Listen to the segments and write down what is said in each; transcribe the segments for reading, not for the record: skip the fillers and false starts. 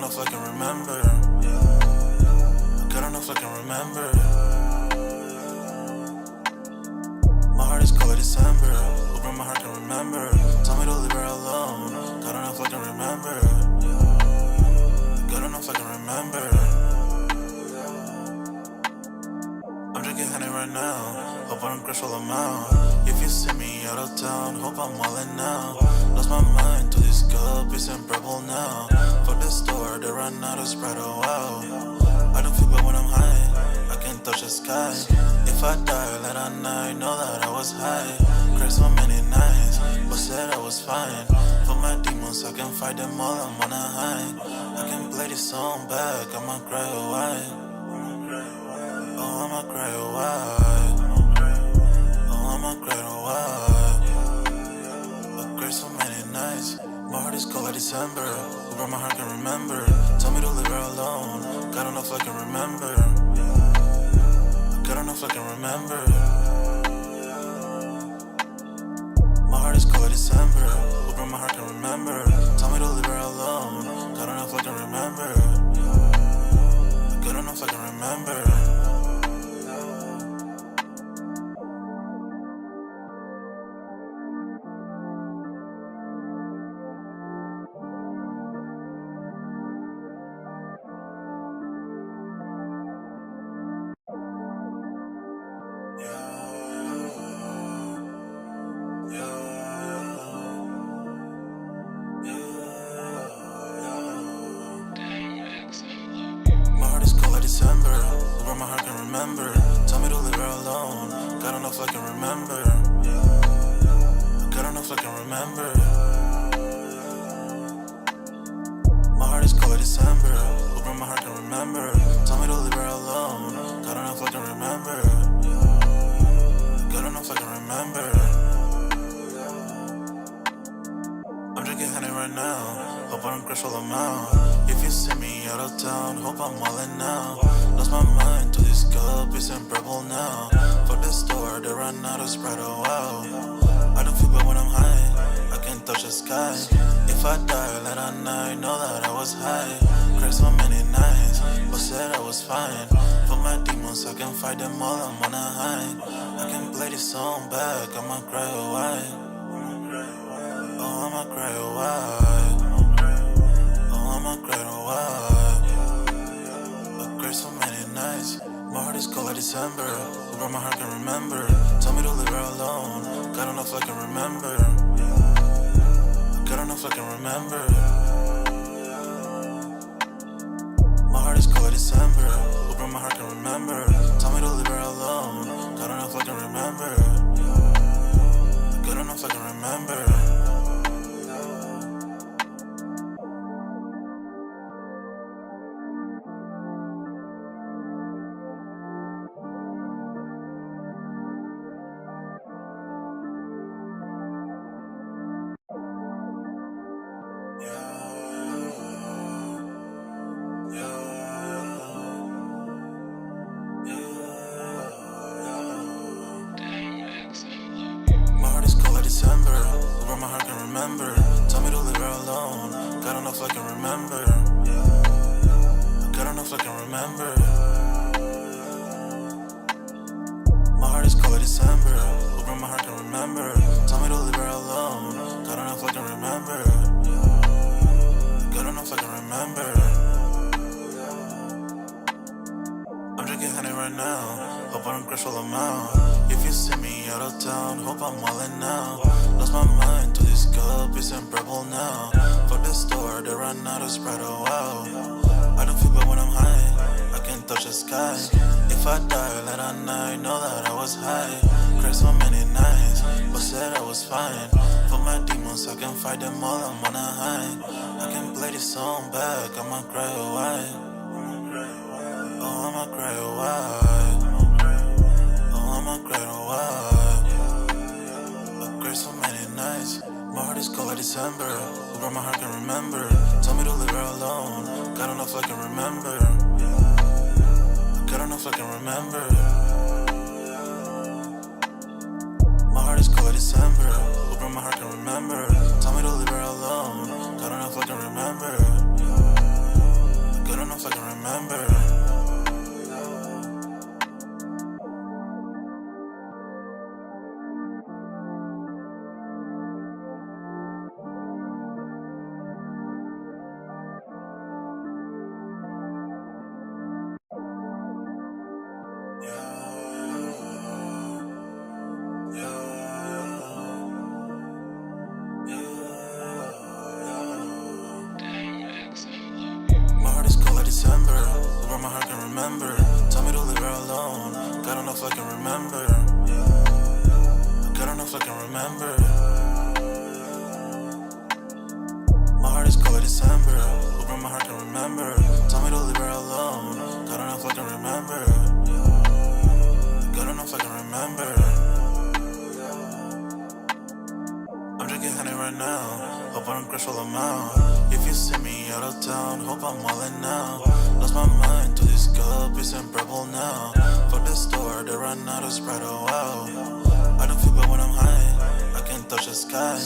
know if I can remember. God, I don't know if I can remember. My heart is cold like December. Open my heart can remember. Tell me to leave her alone. God, I don't know if I can remember. God, I don't know if I can remember. I'm drinking honey right now. Hope I don't crush all amount. If you see me out of town, hope I'm wildin' now. Lost my mind to this cup, it's in purple now. Fuck the store, they run out of Sprite, oh wow. I don't feel bad when I'm high, I can't touch the sky. If I die late at night, know that I was high. Cried so many nights, but said I was fine. For my demons, I can fight them all, I'm on a high. I can play this song back, I'ma cry a while. Oh, I'ma cry a while. Oh, I'ma cry a while. I cried so many nights. My heart is cold like December. Where my heart can remember. Tell me to leave her alone. God, I don't know if I can remember. God, I don't know if I can remember. My heart is cold like December. Where my heart can remember. Tell me to leave her alone. God, I don't know if I can remember. God, I don't know if I can remember. My heart is cold like December. Where my heart can remember. Tell me to leave her alone. God, I don't know if I can remember. God, I don't know if I can remember. My heart is cold like December. Where my heart can remember. Tell me to leave her alone. God, I don't know if I can remember. God, I don't know if I can remember. I'm drinking honey right now. Hope I don't crush all amount. If you see me out of town, hope I'm wildin' now. Lost my mind to this cup, it's in purple now. Fuck the store, they run out of Sprite, oh wow. I don't feel bad when I'm high, I can't touch the sky. If I die late at night, know that I was high. Cried so many nights, but said I was fine. For my demons, I can fight them all, I'm on a high. I can play this song back, I'ma cry a while. Oh, I'ma cry a while. Oh, I'ma cry a while. I cried so many nights. My heart is cold like December. Where my heart can remember. Tell me to leave her alone. God, I don't know if I can remember. God, I don't know if I can remember. My heart is cold like December. Where my heart can remember. Tell me to leave her alone. God, I don't know if I can remember. God, I don't know if I can remember. My heart is cold like December. Where my heart can remember. Tell me to leave her alone. God, I don't know if I can remember. God, I don't know if I can remember. My heart is cold like December. Where my heart can remember. Tell me to leave her alone. God, I don't know if I can remember. God, I don't know if I can remember. I'm drinking honey right now. Hope I don't crush all amount. If you see me out of town, hope I'm wildin' now. Lost my mind to this cup, it's in purple now. Fuck the store, they run out of Sprite, oh wow. I don't feel bad when I'm high, I can't touch the sky. If I die late at night, know that I was high. Cried so many nights, but said I was fine. For my demons, I can fight them all, I'm on a high. I can play this song back, I'ma cry a while. Oh, I'ma cry a while. Oh, I'ma cry a while. I cried so many nights. My heart is cold like December. Where my heart can remember. Tell me to leave her alone. God, I don't know if I can remember. God, I don't know if I can remember. My heart is cold like December. Where my heart can remember. Tell me to leave her alone. God, I don't know if I can remember. where my heart can remember. Tell me to leave her alone. God enough I can remember. God enough I can remember. My heart is cold like December. Where my heart can remember. Tell me to leave her alone. God enough I can remember. God enough I can remember. I'm drinking honey right now. Hope I don't crash while I'm out. If you see me out of town, hope I'm wildin' now. Lost my mind to this cup, it's unbearable now. Fuck the store, they run out of Sprite, oh wow. I don't feel bad when I'm high, I can't touch the sky.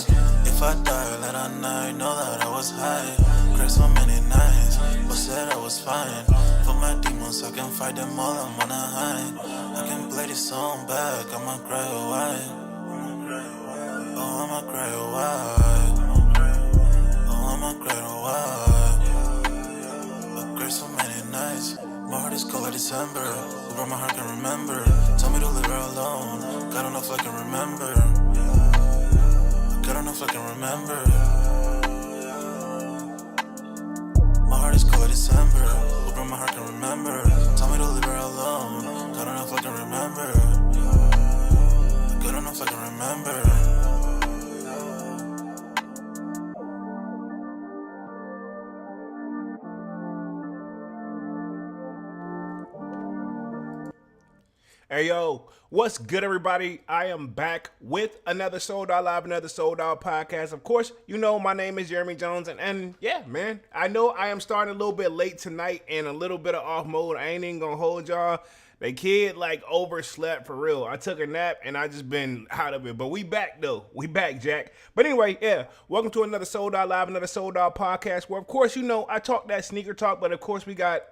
If I die late at night, know that I was high. Cried so many nights, but said I was fine. For my demons, I can fight them all, I'm on a high. I can play this song back, I'ma cry a while. Oh, I'ma cry a while. Oh, I'ma cry a while. I cried so many nights. My heart is cold like December. Where my heart can remember. Tell me to leave her alone. God enough I can remember. God enough I can remember. My heart is cold like December. Where my heart can remember. Tell me to leave her alone. God enough I can remember. God enough I can remember. Hey yo, what's good everybody? I am back with another Sold Out Live, another Sold Out podcast. Of course, you know my name is Jeremy Jones and yeah, man, I know I am starting a little bit late tonight and a little bit of off mode. I ain't even gonna hold y'all. The kid like overslept for real. I took a nap and I just been out of it. But we back though. We back, Jack. But anyway, yeah. Welcome to another Sold Out Live, another Sold Out podcast where of course, you know, I talk that sneaker talk, but of course we got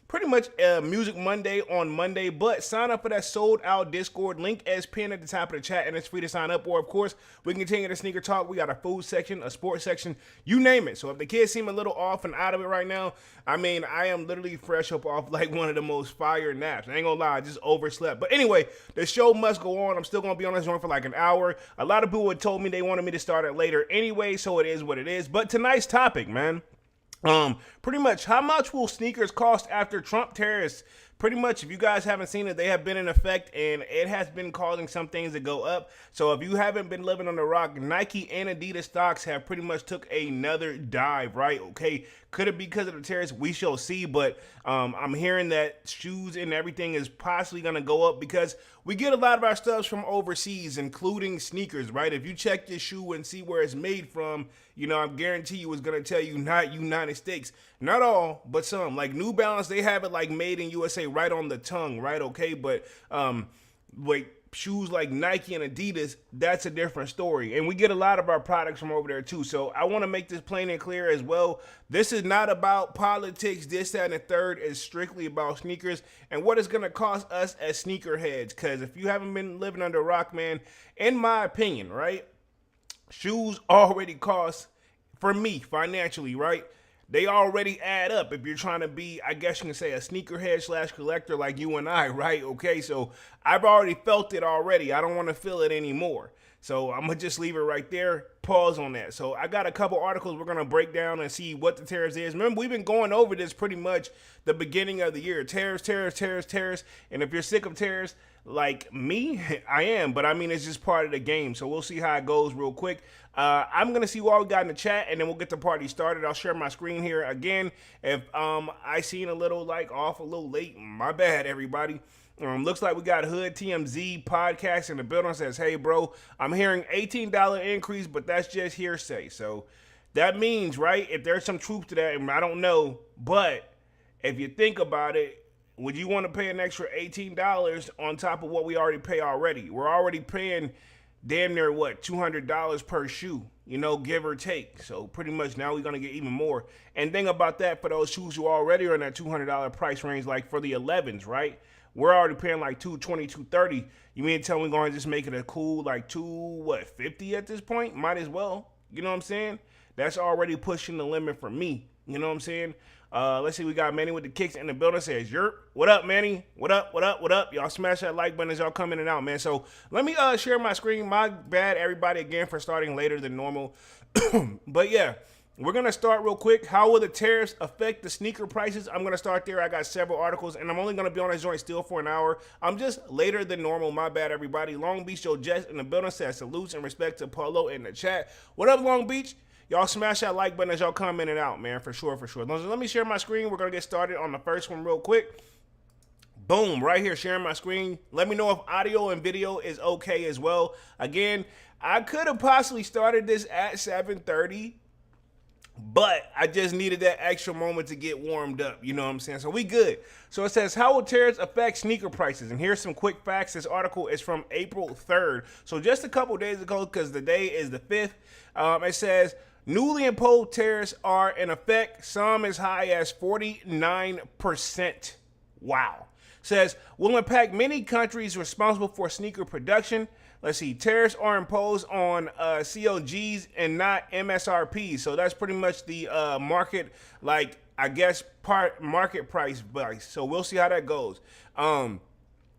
pretty much Music Monday on Monday, but sign up for that Sold Out Discord. Link is pinned at the top of the chat, and it's free to sign up. Or, of course, we can continue the sneaker talk. We got a food section, a sports section, you name it. So if the kids seem a little off and out of it right now, I mean, I am literally fresh up off like one of the most fire naps. I ain't gonna lie, I just overslept. But anyway, the show must go on. I'm still gonna be on this joint for like an hour. A lot of people had told me they wanted me to start it later anyway, so it is what it is. But tonight's topic, man. Pretty much, how much will sneakers cost after Trump tariffs? Pretty much, if you guys haven't seen it, they have been in effect, and it has been causing some things to go up. So if you haven't been living on the rock, Nike and Adidas stocks have pretty much took another dive, right? Okay, could it be because of the tariffs? We shall see, but I'm hearing that shoes and everything is possibly going to go up because we get a lot of our stuff from overseas, including sneakers, right? If you check your shoe and see where it's made from, you know, I guarantee you it's going to tell you not United States. Not all, but some. Like New Balance, they have it like made in USA right on the tongue, right? Okay, but like shoes like Nike and Adidas, that's a different story. And we get a lot of our products from over there too. So I want to make this plain and clear as well. This is not about politics, this, that, and the third. Is strictly about sneakers and what it's going to cost us as sneakerheads. Because if you haven't been living under a rock, man, in my opinion, right, shoes already cost, for me, financially, right? They already add up if you're trying to be, I guess you can say, a sneakerhead slash collector like you and I, right? Okay, so I've already felt it already. I don't want to feel it anymore. So I'm going to just leave it right there. Pause on that. So I got a couple articles we're going to break down and see what the tariffs is. Remember, we've been going over this pretty much the beginning of the year. Tariffs. And if you're sick of tariffs, like me, I am. But I mean, it's just part of the game. So we'll see how it goes real quick. I'm going to see what we got in the chat, and then we'll get the party started. I'll share my screen here again. If I seen a little like off a little late, my bad, everybody. Looks like we got Hood TMZ podcast in the building. Says, hey, bro, I'm hearing $18 increase, but that's just hearsay. So that means, right, if there's some truth to that, and I don't know, but if you think about it, would you want to pay an extra $18 on top of what we already pay already? We're already paying damn near, what, $200 per shoe, you know, give or take. So pretty much now we're going to get even more. And think about that for those shoes who already are in that $200 price range, like for the 11s, right? We're already paying like $220, $230. You mean to tell me we're going to just make it a cool like $250 at this point? Might as well. You know what I'm saying? That's already pushing the limit for me. You know what I'm saying? Let's see, we got Manny with the kicks in the building. Says, Yerp. What up, Manny? What up? Y'all smash that like button as y'all come in and out, man. So let me share my screen. My bad, everybody, again, for starting later than normal. But yeah, we're going to start real quick. How will the tariffs affect the sneaker prices? I'm going to start there. I got several articles, and I'm only going to be on this joint still for an hour. I'm just later than normal. My bad, everybody. Long Beach Joe Jets in the building says salutes and respect to Polo in the chat. What up, Long Beach? Y'all smash that like button as y'all commenting out, man, for sure, for sure. Let me share my screen. We're going to get started on the first one real quick. Boom, right here, sharing my screen. Let me know if audio and video is okay as well. Again, I could have possibly started this at 7:30, but I just needed that extra moment to get warmed up. You know what I'm saying? So we good. So it says, how will tariffs affect sneaker prices? And here's some quick facts. This article is from April 3rd. So just a couple days ago, because the day is the 5th, it says, newly imposed tariffs are in effect, some as high as 49%. Wow. Says, will impact many countries responsible for sneaker production. Let's see, tariffs are imposed on COGs and not MSRP. So that's pretty much the market, like, I guess, market price. So we'll see how that goes.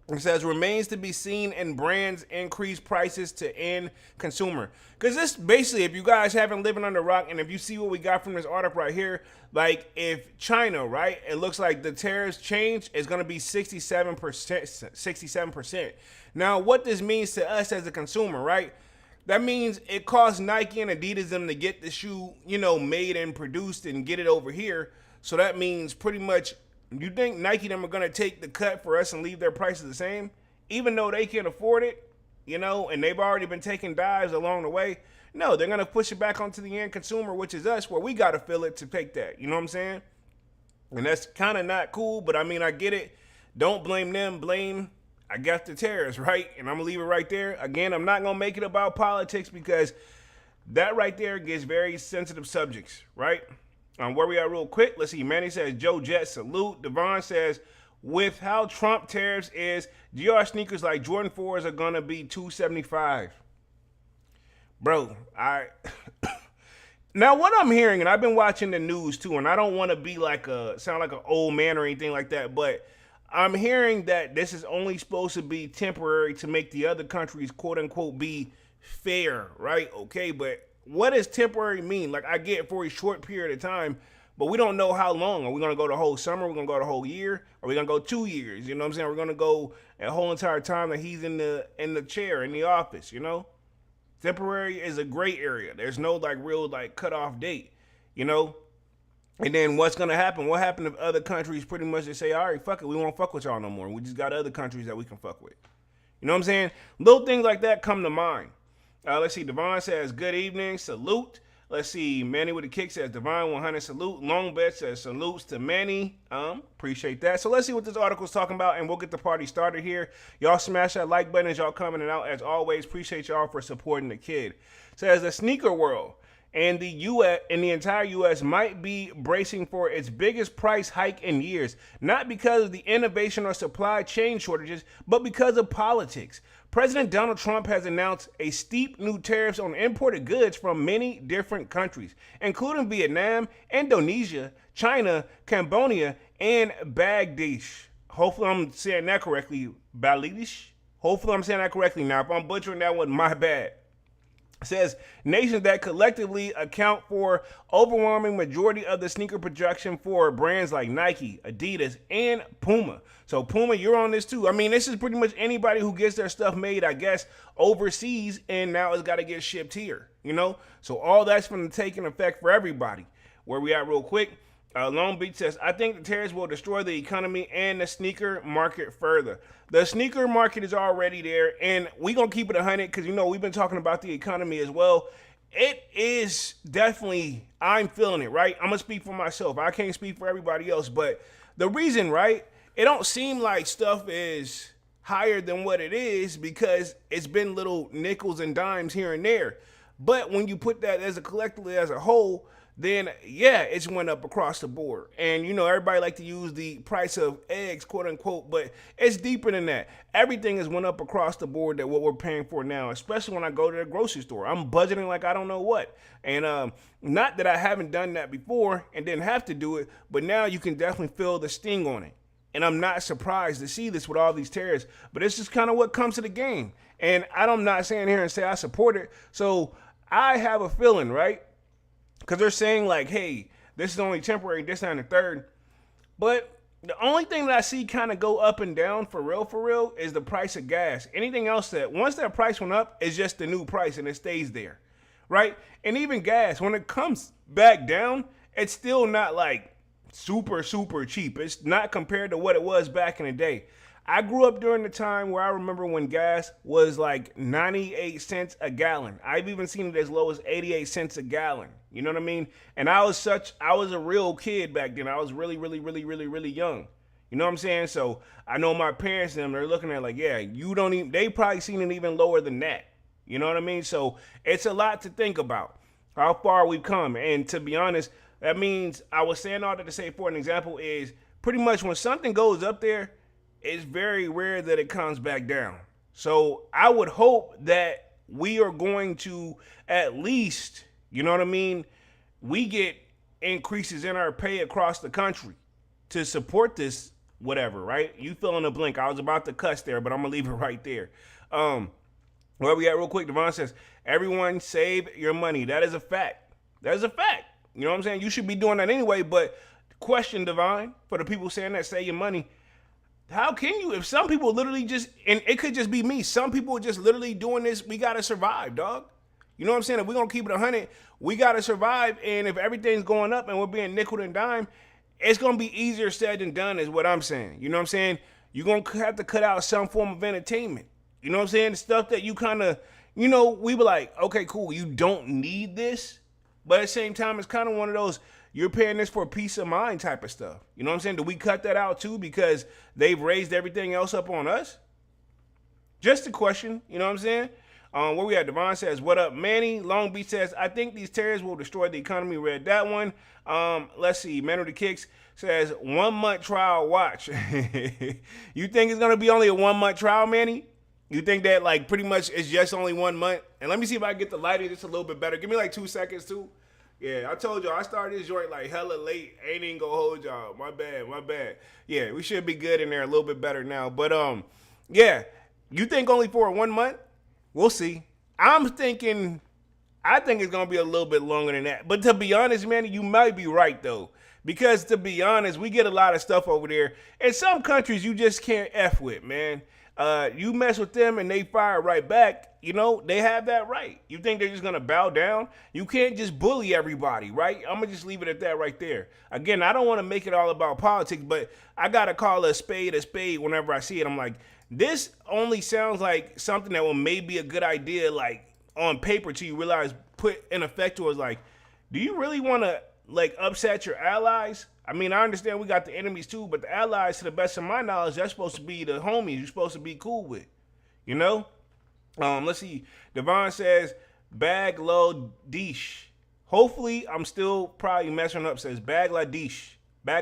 It says, remains to be seen in brands increase prices to end consumer. Because this basically, if you guys haven't living under a rock, and if you see what we got from this article right here, like if China, right, it looks like the tariffs change is going to be 67%. 67%. Now, what this means to us as a consumer, right? That means it costs Nike and Adidas them to get the shoe, you know, made and produced and get it over here. So that means pretty much, you think Nike them are going to take the cut for us and leave their prices the same? Even though they can't afford it, you know, and they've already been taking dives along the way. No, they're going to push it back onto the end consumer, which is us, where we got to feel it to take that. You know what I'm saying? And that's kind of not cool, but I mean, I get it. Don't blame them. Blame, I guess, the tariffs, right? And I'm going to leave it right there. Again, I'm not going to make it about politics because that right there gets very sensitive subjects, right? Where we at real quick, let's see. Manny says, Joe Jet, salute. Devon says, with how Trump tariffs is, GR sneakers like Jordan 4s are going to be $275. Bro, now what I'm hearing, and I've been watching the news too, and I don't want to be like sound like an old man or anything like that, but I'm hearing that this is only supposed to be temporary to make the other countries, quote unquote, be fair, right? Okay, but what does temporary mean? Like, I get for a short period of time, but we don't know how long. Are we going to go the whole summer? Are we going to go the whole year? Are we going to go 2 years? You know what I'm saying? We're going to go a whole entire time that he's in the chair, in the office, you know? Temporary is a gray area. There's no, like, real, like, cutoff date, you know? And then what's going to happen? What happened if other countries pretty much just say, all right, fuck it, we won't fuck with y'all no more. We just got other countries that we can fuck with. You know what I'm saying? Little things like that come to mind. Let's see. Devon says, good evening. Salute. Let's see. Manny with a kick says, Divine 100 salute. Longbet says, salutes to Manny. Appreciate that. So let's see what this article is talking about, and we'll get the party started here. Y'all smash that like button as y'all commenting out. As always, appreciate y'all for supporting the kid. Says, the sneaker world and the U.S. and the entire U.S. might be bracing for its biggest price hike in years, not because of the innovation or supply chain shortages, but because of politics. President Donald Trump has announced a steep new tariffs on imported goods from many different countries, including Vietnam, Indonesia, China, Cambodia, and Bangladesh. Hopefully I'm saying that correctly. Bangladesh? Hopefully I'm saying that correctly. Now, if I'm butchering that one, my bad. It says nations that collectively account for overwhelming majority of the sneaker production for brands like Nike, Adidas, and Puma. So Puma, you're on this too. I mean, this is pretty much anybody who gets their stuff made, I guess, overseas, and now it's got to get shipped here, you know? So all that's going to take an effect for everybody. Where we at real quick? Long Beach says, I think the tariffs will destroy the economy and the sneaker market further. The sneaker market is already there, and we're going to keep it 100 because, you know, we've been talking about the economy as well. It is definitely, I'm feeling it, right? I'm going to speak for myself. I can't speak for everybody else, but the reason, right, it don't seem like stuff is higher than what it is because it's been little nickels and dimes here and there. But when you put that as a collectively as a whole, then yeah, it's went up across the board. And you know, everybody like to use the price of eggs, quote unquote, but it's deeper than that. Everything has went up across the board that what we're paying for now, especially when I go to the grocery store. I'm budgeting like I don't know what. And not that I haven't done that before and didn't have to do it, but now you can definitely feel the sting on it. And I'm not surprised to see this with all these tariffs, but it's just kind of what comes to the game. And I'm not saying here and say I support it. So I have a feeling, right? because they're saying like, hey, this is only temporary, this, and the third. But the only thing that I see kind of go up and down for real, is the price of gas. Anything else that once that price went up, is just the new price and it stays there, right? And even gas, when it comes back down, it's still not like super cheap. It's not compared to what it was back in the day. I grew up during the time where I remember when gas was like 98 cents a gallon. I've even seen it as low as 88 cents a gallon. You know what I mean? And I was a real kid back then. I was really young. You know what I'm saying? So I know my parents and them, they're looking at like, yeah, they probably seen it even lower than that. You know what I mean? So it's a lot to think about how far we've come. And to be honest, that means I was saying all that to say, for an example, is pretty much when something goes up there, it's very rare that it comes back down. So I would hope that we are going to at least, you know what I mean, we get increases in our pay across the country to support this whatever, right? You fill in the blank. I was about to cuss there, but I'm going to leave it right there. Where we at real quick, Devon says, everyone save your money. That is a fact. That is a fact. You know what I'm saying? You should be doing that anyway, but question, Devon, for the people saying that save your money, how can you, if some people literally just, and it could just be me, some people are just literally doing this, we got to survive, dog. You know what I'm saying? If we're going to keep it 100, we got to survive, and if everything's going up and we're being nickel and dime, it's going to be easier said than done is what I'm saying. You know what I'm saying? You're going to have to cut out some form of entertainment. You know what I'm saying? The stuff that you kind of, you know, we were like, okay, cool, you don't need this, but at the same time, it's kind of one of those, you're paying this for peace of mind type of stuff. You know what I'm saying? Do we cut that out too because they've raised everything else up on us? Just a question. You know what I'm saying? Where we at? Devon says, what up, Manny? Long Beach says, I think these tariffs will destroy the economy. Read that one. Let's see. Manu the Kicks says, 1 month trial watch. You think it's going to be only a 1 month trial, Manny? You think that like pretty much it's just only 1 month? And let me see if I can get the lighting just a little bit better. Give me like 2 seconds too. Yeah, I told y'all I started this joint like hella late. Ain't even gonna hold y'all. My bad. Yeah, we should be good in there a little bit better now. But yeah, you think only for 1 month? We'll see. I think it's gonna be a little bit longer than that. But to be honest, man, you might be right though. Because to be honest, we get a lot of stuff over there. In some countries you just can't F with, man. You mess with them and they fire right back, you know, they have that right. You think they're just going to bow down? You can't just bully everybody, right? I'm going to just leave it at that right there. Again, I don't want to make it all about politics, but I got to call a spade whenever I see it. I'm like, this only sounds like something that will maybe a good idea, like on paper till you realize put in effect towards like, do you really want to like upset your allies? I mean, I understand we got the enemies too, but the allies, to the best of my knowledge, that's supposed to be the homies you're supposed to be cool with, you know? Let's see. Devon says, Bangladesh. Hopefully, I'm still probably messing up. Says Bangladesh. My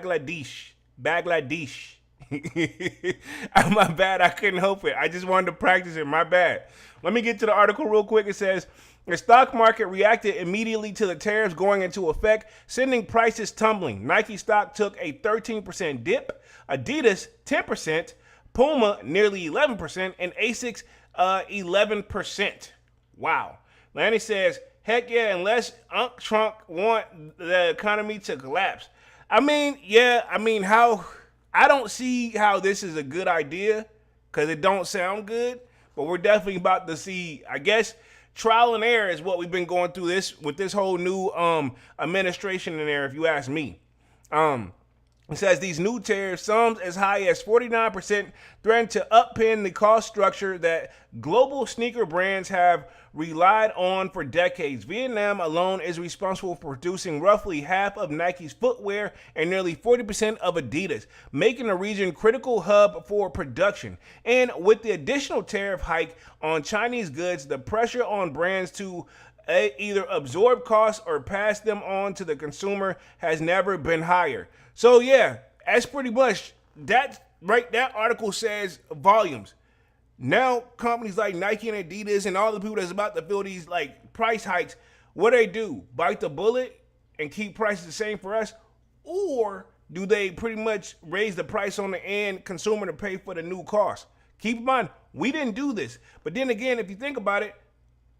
bad. I couldn't help it. I just wanted to practice it. My bad. Let me get to the article real quick. It says, the stock market reacted immediately to the tariffs going into effect, sending prices tumbling. Nike stock took a 13% dip, Adidas 10%, Puma nearly 11%, and ASICS 11%. Wow. Lanny says, heck yeah, unless Unc Trump want the economy to collapse. I mean, I don't see how this is a good idea because it don't sound good, but we're definitely about to see, I guess, trial and error is what we've been going through this with this whole new administration in there, if you ask me. It says these new tariffs, some as high as 49%, threaten to upend the cost structure that global sneaker brands have relied on for decades. Vietnam alone is responsible for producing roughly half of Nike's footwear and nearly 40% of Adidas, making the region critical hub for production. And with the additional tariff hike on Chinese goods, the pressure on brands to either absorb costs or pass them on to the consumer has never been higher. So yeah, that's pretty much that. Right, that article says volumes. Now companies like Nike and Adidas and all the people that's about to feel these like price hikes, what do? Bite the bullet and keep prices the same for us, or do they pretty much raise the price on the end consumer to pay for the new cost? Keep in mind, we didn't do this, but then again, if you think about it,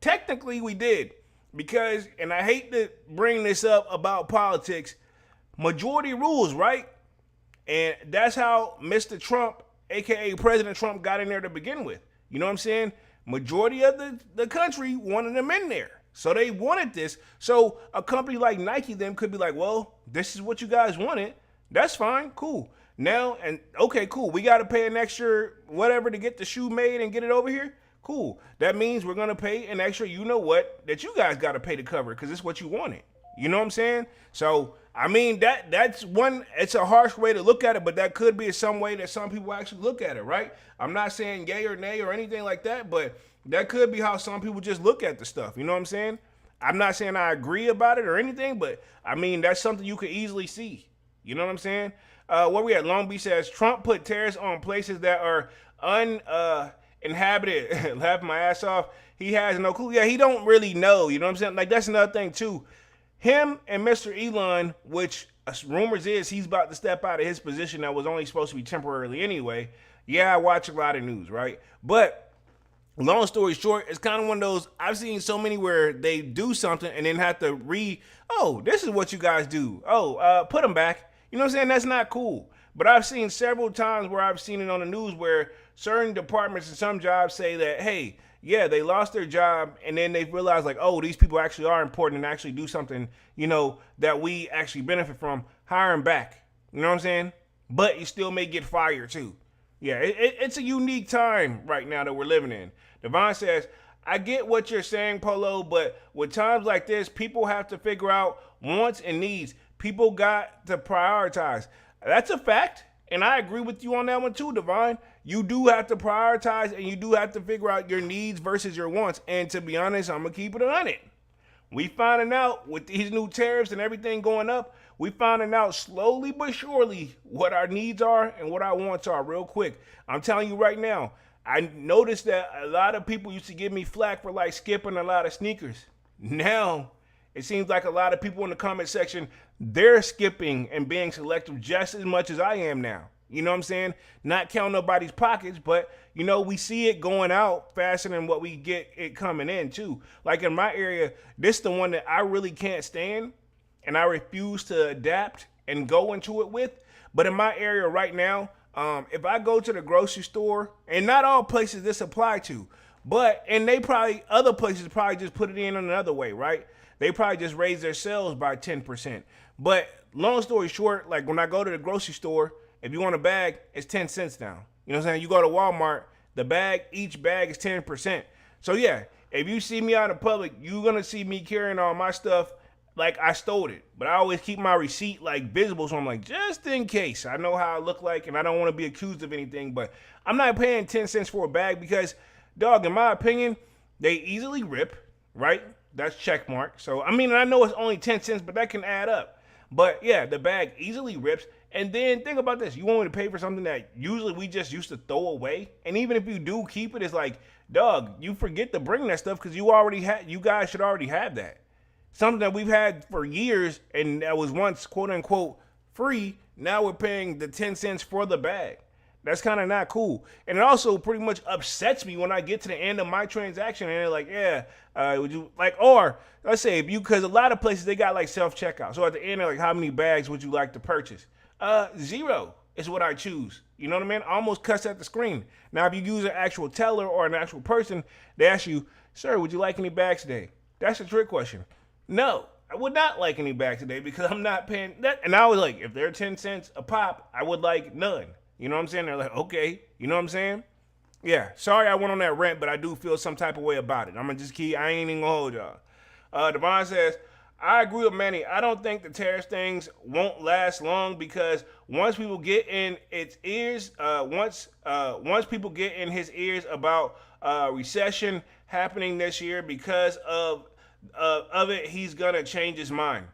technically we did. because, and I hate to bring this up about politics, majority rules, right? And that's how Mr. Trump, aka President Trump, got in there to begin with. You know what I'm saying? Majority of the country wanted him in there. So they wanted this. So a company like Nike then could be like, well, this is what you guys wanted. That's fine, cool. Now, and okay, cool. We got to pay an extra whatever to get the shoe made and get it over here. Cool. That means we're going to pay an extra, you know what, that you guys got to pay to cover it because it's what you wanted. You know what I'm saying? So, I mean, that's one, it's a harsh way to look at it, but that could be some way that some people actually look at it, right? I'm not saying yay or nay or anything like that, but that could be how some people just look at the stuff. You know what I'm saying? I'm not saying I agree about it or anything, but I mean, that's something you could easily see. You know what I'm saying? Where we at? Long Beach says Trump put tariffs on places that are uninhabited. Laughing my ass off. He has no clue. Yeah, he don't really know. You know what I'm saying? Like, that's another thing too. Him and Mr. Elon, which rumors is he's about to step out of his position that was only supposed to be temporarily anyway. Yeah, I watch a lot of news, right? But long story short, it's kind of one of those, I've seen so many where they do something and then have to oh, this is what you guys do. Oh, put them back. You know what I'm saying? That's not cool. But I've seen several times where I've seen it on the news where certain departments and some jobs say that, hey, yeah, they lost their job and then they realized like, oh, these people actually are important and actually do something, you know, that we actually benefit from. Hire them back. You know what I'm saying? But you still may get fired too. Yeah, it's a unique time right now that we're living in. Devon says, I get what you're saying, Polo, but with times like this, people have to figure out wants and needs. People got to prioritize. That's a fact. And I agree with you on that one too, Devon. You do have to prioritize and you do have to figure out your needs versus your wants. And to be honest, I'm going to keep it on it. We finding out with these new tariffs and everything going up, we finding out slowly but surely what our needs are and what our wants are real quick. I'm telling you right now, I noticed that a lot of people used to give me flack for like skipping a lot of sneakers. Now, it seems like a lot of people in the comment section, they're skipping and being selective just as much as I am now. You know what I'm saying? Not counting nobody's pockets, but, you know, we see it going out faster than what we get it coming in, too. Like in my area, this is the one that I really can't stand, and I refuse to adapt and go into it with. But in my area right now, if I go to the grocery store, and not all places this apply to, but, and they probably, other places probably just put it in another way, right? They probably just raise their sales by 10%. But long story short, like when I go to the grocery store, if you want a bag, it's 10 cents now. You know what I'm saying? You go to Walmart, the bag, each bag is 10%. So yeah, if you see me out in public, you're going to see me carrying all my stuff like I stole it. But I always keep my receipt like visible. So I'm like, just in case. I know how I look like and I don't want to be accused of anything. But I'm not paying 10 cents for a bag because, dog, in my opinion, they easily rip, right? That's check mark. So, I mean, I know it's only 10 cents, but that can add up. But yeah, the bag easily rips. And then think about this. You want me to pay for something that usually we just used to throw away? And even if you do keep it, it's like, dog, you forget to bring that stuff because you guys should already have that. Something that we've had for years and that was once quote unquote free. Now we're paying the 10 cents for the bag. That's kind of not cool. And it also pretty much upsets me when I get to the end of my transaction and they're like, yeah, would you like, or let's say if you, because a lot of places they got like self-checkout. So at the end, they're like, how many bags would you like to purchase? 0 is what I choose. You know what I mean? I almost cuss at the screen. Now, if you use an actual teller or an actual person, they ask you, sir, would you like any bags today? That's a trick question. No, I would not like any bags today because I'm not paying that. And I was like, if they're 10 cents a pop, I would like none. You know what I'm saying? They're like, okay. You know what I'm saying? Yeah. Sorry I went on that rant, but I do feel some type of way about it. I'm going to just I ain't even going to hold y'all. Devon says, I agree with Manny. I don't think the tariff things won't last long because once people get in its ears, once people get in his ears about recession happening this year because of it, he's going to change his mind.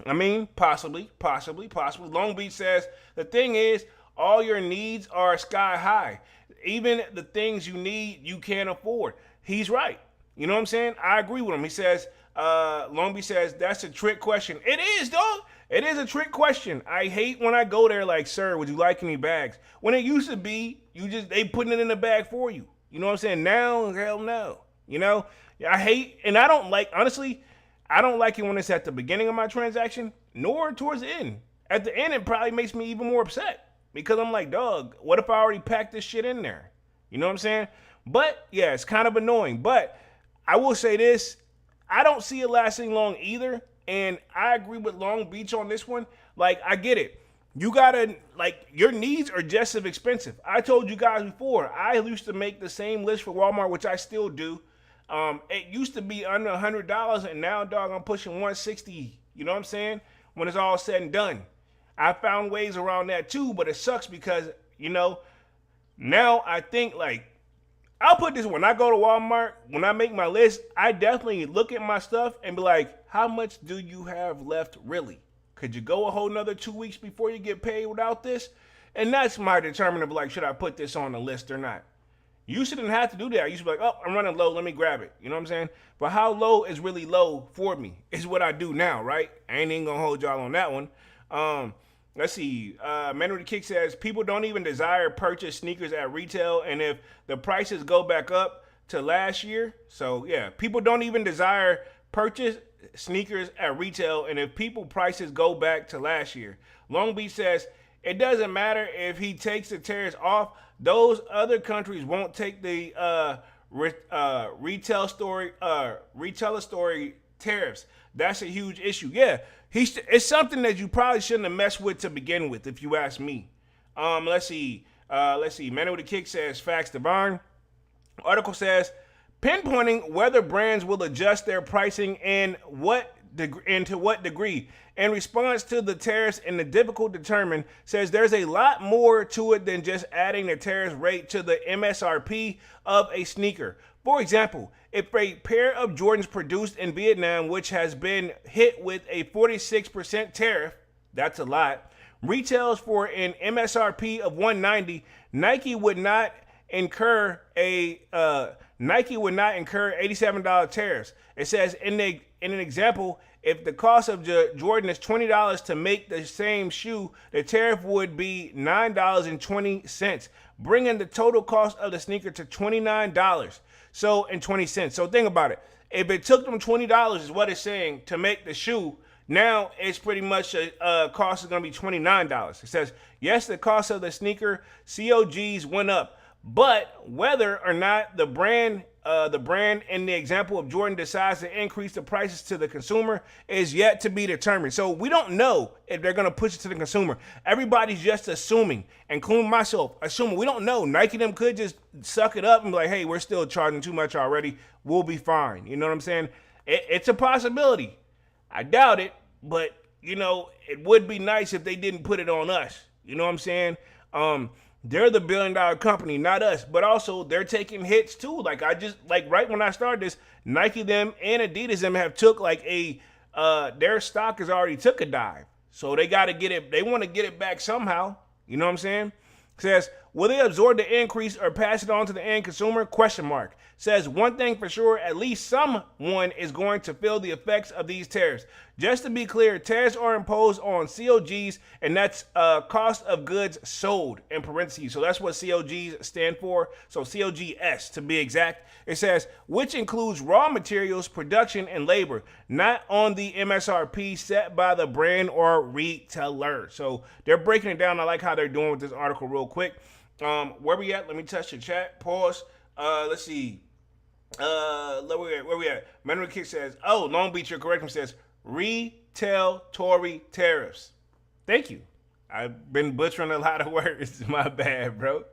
I mean, possibly. Long Beach says, the thing is, all your needs are sky high. Even the things you need, you can't afford. He's right. You know what I'm saying? I agree with him. He says, Long Beach says, that's a trick question. It is, dog. It is a trick question. I hate when I go there like, sir, would you like any bags? When it used to be, they putting it in the bag for you. You know what I'm saying? Now, hell no. You know, I hate, and I don't like, honestly, I don't like it when it's at the beginning of my transaction, nor towards the end. At the end, it probably makes me even more upset because I'm like, dog, what if I already packed this shit in there? You know what I'm saying? But yeah, it's kind of annoying. But I will say this, I don't see it lasting long either. And I agree with Long Beach on this one. Like, I get it. You gotta, like, your needs are just as expensive. I told you guys before, I used to make the same list for Walmart, which I still do. It used to be under $100, and now, dog, I'm pushing 160. You know what I'm saying? When it's all said and done. I found ways around that too, but it sucks because, you know, now I think, like, I'll put this, when I go to Walmart, when I make my list, I definitely look at my stuff and be like, how much do you have left really? Could you go a whole nother 2 weeks before you get paid without this? And that's my determinant of, like, should I put this on the list or not? You shouldn't have to do that. You should be like, oh, I'm running low, let me grab it. You know what I'm saying? But how low is really low for me is what I do now, right? I ain't even gonna hold y'all on that one. Let's see. Man with the Kick says, people don't even desire purchase sneakers at retail, and if the prices go back up to last year, so yeah, people don't even desire purchase sneakers at retail, and if people prices go back to last year. Long Beach says, it doesn't matter if he takes the tariffs off, those other countries won't take the retailer story tariffs. That's a huge issue. Yeah, it's something that you probably shouldn't have messed with to begin with, if you ask me. Let's see. Man with the Kick says, facts Devon. Article says, pinpointing whether brands will adjust their pricing and to what degree. In response to the tariffs and the difficult to determine, says there's a lot more to it than just adding the tariff rate to the MSRP of a sneaker. For example, if a pair of Jordans produced in Vietnam, which has been hit with a 46% tariff, that's a lot, retails for an MSRP of $190, Nike would not incur $87 tariffs. It says in an example, if the cost of Jordan is $20 to make the same shoe, the tariff would be $9.20, bringing the total cost of the sneaker to $29. So, and 20 cents. So think about it. If it took them $20 is what it's saying to make the shoe, now it's pretty much cost is going to be $29. It says, yes, the cost of the sneaker COGs went up, but whether or not the brand in the example of Jordan decides to increase the prices to the consumer is yet to be determined. So we don't know if they're going to push it to the consumer. Everybody's just assuming, including myself, assuming. We don't know. Nike them could just suck it up and be like, hey, we're still charging too much already. We'll be fine. You know what I'm saying? It's a possibility. I doubt it, but, you know, it would be nice if they didn't put it on us. You know what I'm saying? They're the billion-dollar company, not us. But also, they're taking hits too. Like right when I started this, Nike them and Adidas them have took their stock has already took a dive. So they got to get it. They want to get it back somehow. You know what I'm saying? Says, will they absorb the increase or pass it on to the end consumer? Question mark. Says, one thing for sure, at least someone is going to feel the effects of these tariffs. Just to be clear, tariffs are imposed on COGs, and that's cost of goods sold in parentheses. So that's what COGs stand for. So COGS to be exact. It says, which includes raw materials, production, and labor, not on the MSRP set by the brand or retailer. So they're breaking it down. I like how they're doing with this article real quick. Where we at? Let me touch the chat. Pause. Let's see. Where we at? Man with the Kick says, oh, Long Beach, you're correct. Him says, retaliatory tariffs. Thank you. I've been butchering a lot of words. My bad, bro.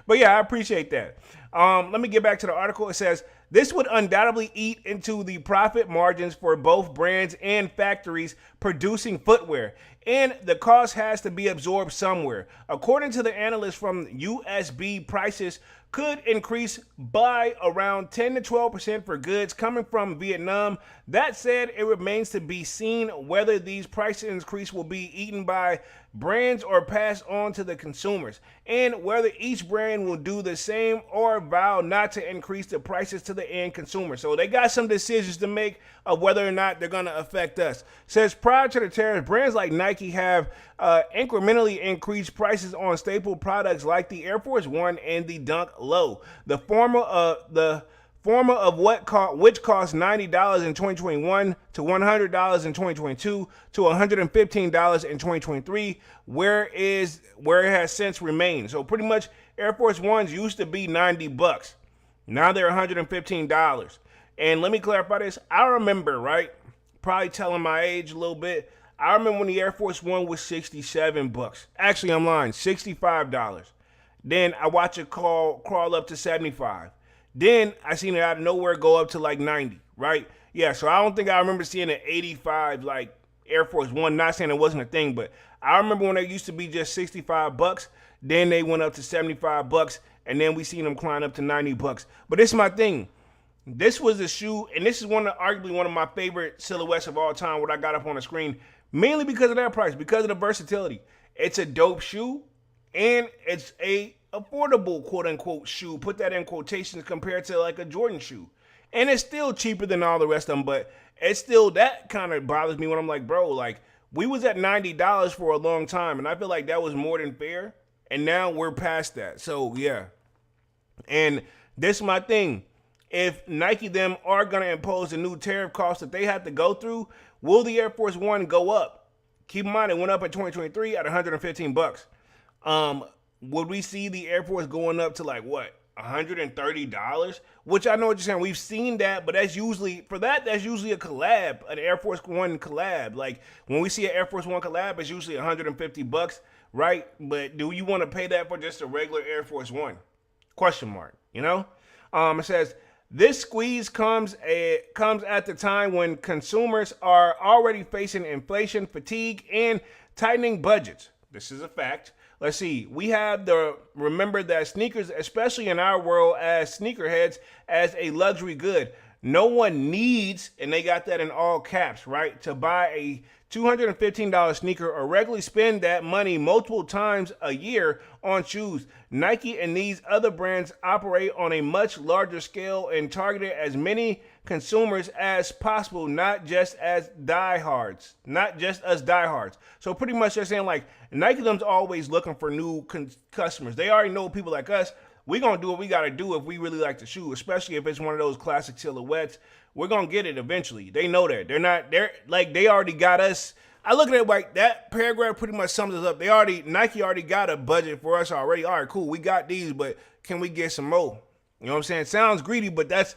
But yeah, I appreciate that. Let me get back to the article. It says, this would undoubtedly eat into the profit margins for both brands and factories producing footwear, and the cost has to be absorbed somewhere. According to the analyst from USB, prices could increase by around 10 to 12% for goods coming from Vietnam. That said, it remains to be seen whether these price increases will be eaten by brands or passed on to the consumers, and whether each brand will do the same or vow not to increase the prices to the end consumer. So they got some decisions to make of whether or not they're going to affect us. Says prior to the tariffs, brands like Nike have incrementally increased prices on staple products like the Air Force One and the Dunk Low. The Former of which cost $90 in 2021 to $100 in 2022 to $115 in 2023, where it has since remained. So pretty much Air Force Ones used to be $90. Now they're $115. And let me clarify this. I remember, right? Probably telling my age a little bit. I remember when the Air Force One was $67. Actually, I'm lying, $65. Then I watched it crawl up to 75. Then I seen it out of nowhere go up to like 90, right? Yeah, so I don't think I remember seeing an 85 like Air Force One. Not saying it wasn't a thing, but I remember when they used to be just $65. Then they went up to $75, and then we seen them climb up to $90. But this is my thing. This was a shoe, and this is arguably one of my favorite silhouettes of all time, what I got up on the screen, mainly because of that price, because of the versatility. It's a dope shoe, and it's a affordable quote-unquote shoe. Put that in quotations compared to like a Jordan shoe. And it's still cheaper than all the rest of them, but it's still, that kind of bothers me when I'm like, bro, like, we was at $90 for a long time, and I feel like that was more than fair, and now we're past that. So, yeah. And this is my thing. If Nike them are going to impose a new tariff cost that they have to go through, will the Air Force One go up? Keep in mind, it went up in 2023 at $115. Would we see the Air Force going up to like what, $130? Which I know what you're saying. We've seen that, but that's usually a collab, an Air Force One collab. Like when we see an Air Force One collab, it's usually $150, right? But do you want to pay that for just a regular Air Force One? Question mark. You know? It says, this squeeze comes at the time when consumers are already facing inflation, fatigue, and tightening budgets. This is a fact. Let's see. We have to remember that sneakers, especially in our world as sneakerheads, as a luxury good. No one needs, and they got that in all caps, right, to buy a $215 sneaker or regularly spend that money multiple times a year on shoes. Nike and these other brands operate on a much larger scale and target as many consumers as possible, not just us diehards. So pretty much they're saying like Nike them's always looking for new customers. They already know people like us. We're going to do what we got to do if we really like the shoe, especially if it's one of those classic silhouettes. We're going to get it eventually. They know that. They already got us. I look at it like that paragraph pretty much sums us up. Nike already got a budget for us already. All right, cool. We got these, but can we get some more? You know what I'm saying? Sounds greedy, but that's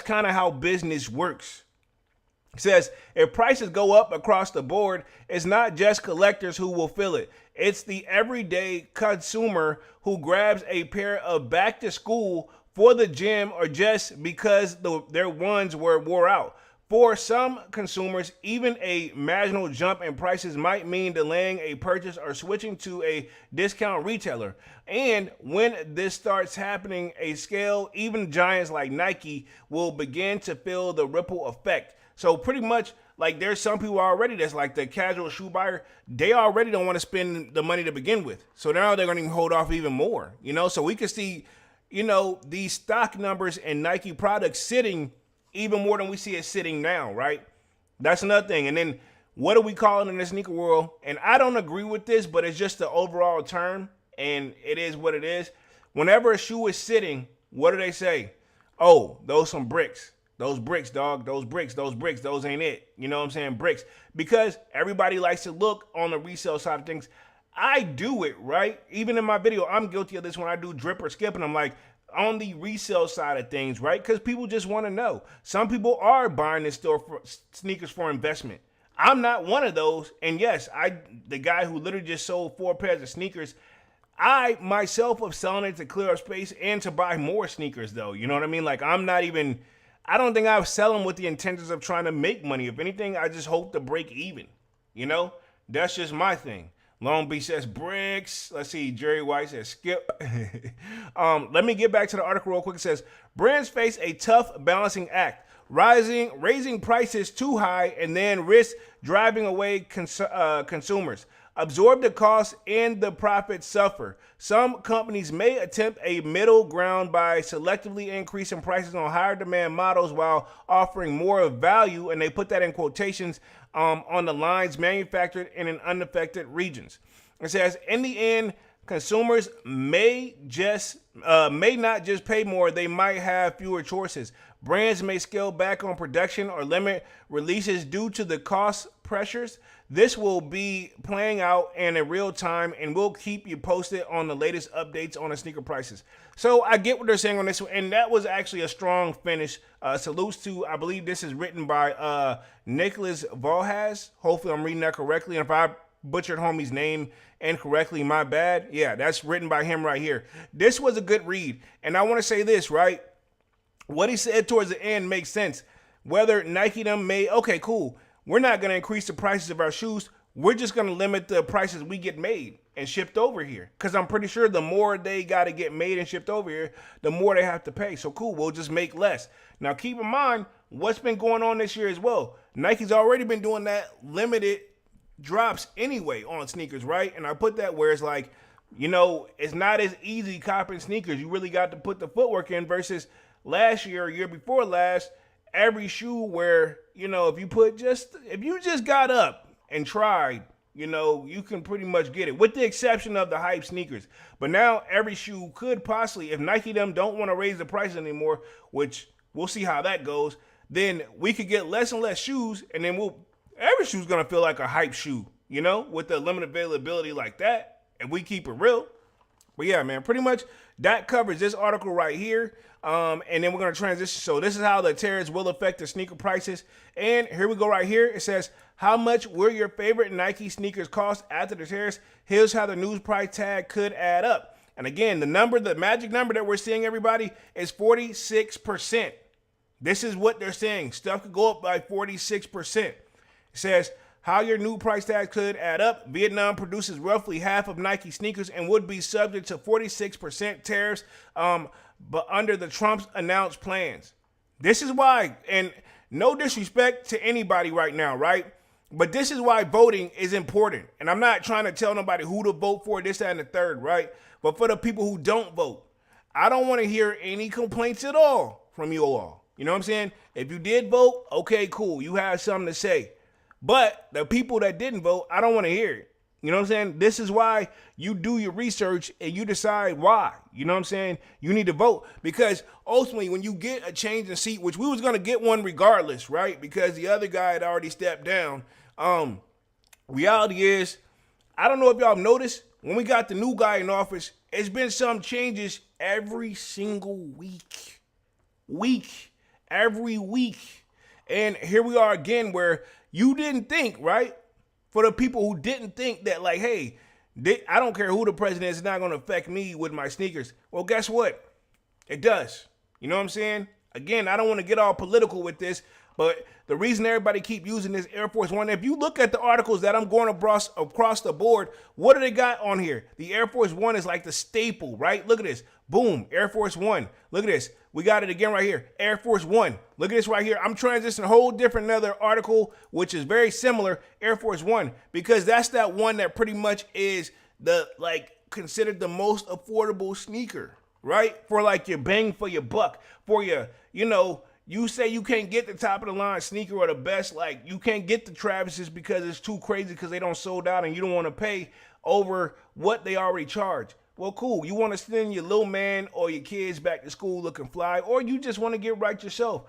kind of how business works. It says, if prices go up across the board, it's not just collectors who will feel it. It's the everyday consumer who grabs a pair of back to school for the gym or just because their ones were wore out. For some consumers, even a marginal jump in prices might mean delaying a purchase or switching to a discount retailer. And when this starts happening at scale, even giants like Nike will begin to feel the ripple effect. So pretty much, like there's some people already that's like the casual shoe buyer, they already don't want to spend the money to begin with. So now they're going to hold off even more, so we can see, these stock numbers and Nike products sitting even more than we see it sitting now, right? That's another thing. And then what are we calling in the sneaker world? And I don't agree with this, but it's just the overall term, and it is what it is. Whenever a shoe is sitting, what do they say? Oh, those some bricks. Those bricks, dog. Those bricks. Those ain't it. You know what I'm saying? Bricks. Because everybody likes to look on the resale side of things. I do it, right? Even in my video, I'm guilty of this when I do drip or skip, and I'm like, on the resale side of things, right? Because people just want to know. Some people are buying this store for sneakers for investment. I'm not one of those. And yes, the guy who literally just sold 4 pairs of sneakers, I myself am selling it to clear up space and to buy more sneakers, though. You know what I mean? Like, I don't think I was selling with the intentions of trying to make money. If anything, I just hope to break even. That's just my thing. Long Beach says bricks. Let's see. Jerry White says skip. Let me get back to the article real quick. It says brands face a tough balancing act, raising prices too high and then risk driving away consumers. Absorb the cost and the profits suffer. Some companies may attempt a middle ground by selectively increasing prices on higher demand models while offering more value, and they put that in quotations, on the lines manufactured in unaffected regions. It says, in the end, consumers may not just pay more, they might have fewer choices. Brands may scale back on production or limit releases due to the cost pressures. This will be playing out in real time, and we'll keep you posted on the latest updates on the sneaker prices. So I get what they're saying on this one, and that was actually a strong finish. Salutes to, I believe this is written by Nicholas Volhaz. Hopefully I'm reading that correctly. And if I butchered homie's name incorrectly, my bad. Yeah, that's written by him right here. This was a good read. And I want to say this, right? What he said towards the end makes sense. Whether Nike them may, okay, cool. We're not going to increase the prices of our shoes. We're just going to limit the prices we get made and shipped over here. Because I'm pretty sure the more they got to get made and shipped over here, the more they have to pay. So cool, we'll just make less. Now keep in mind what's been going on this year as well. Nike's already been doing that limited drops anyway on sneakers, right? And I put that where it's like, you know, it's not as easy copping sneakers. You really got to put the footwork in versus last year or year before last, every shoe where, you know, if you just got up and tried, you know, you can pretty much get it, with the exception of the hype sneakers. But now every shoe could possibly, if Nike them don't want to raise the price anymore, which we'll see how that goes, then we could get less and less shoes, and then every shoe's gonna feel like a hype shoe, you know, with the limited availability like that, if we keep it real. But yeah, man, pretty much that covers this article right here. And then we're going to transition. So this is how the tariffs will affect the sneaker prices. And here we go right here. It says, how much will your favorite Nike sneakers cost after the tariffs? Here's how the news price tag could add up. And again, the magic number that we're seeing, everybody, is 46%. This is what they're saying. Stuff could go up by 46%. It says, how your new price tag could add up. Vietnam produces roughly half of Nike sneakers and would be subject to 46% tariffs, but under the Trump's announced plans. This is why, and no disrespect to anybody right now, right? But this is why voting is important. And I'm not trying to tell nobody who to vote for, this, that, and the third, right? But for the people who don't vote, I don't want to hear any complaints at all from you all. You know what I'm saying? If you did vote, okay, cool. You have something to say. But the people that didn't vote, I don't want to hear it. You know what I'm saying? This is why you do your research and you decide why. You know what I'm saying? You need to vote, because ultimately when you get a change in seat, which we was going to get one regardless, right? Because the other guy had already stepped down. Reality is, I don't know if y'all noticed, when we got the new guy in office, it's been some changes every single week. Every week. And here we are again where you didn't think, right? For the people who didn't think that, like, hey, I don't care who the president is, it's not going to affect me with my sneakers. Well, guess what? It does. You know what I'm saying? Again, I don't want to get all political with this, but the reason everybody keep using this Air Force One, if you look at the articles that I'm going across the board, what do they got on here? The Air Force One is like the staple, right? Look at this. Boom, Air Force One. Look at this. We got it again right here. Air Force One. Look at this right here. I'm transitioning a whole different another article, which is very similar, Air Force One, because that's that one that pretty much is the, like, considered the most affordable sneaker, right? For like your bang for your buck, for your, you know, you say you can't get the top of the line sneaker or the best, like you can't get the Travis's because it's too crazy because they don't sold out and you don't want to pay over what they already charge. Well, cool. You want to send your little man or your kids back to school looking fly, or you just want to get right yourself.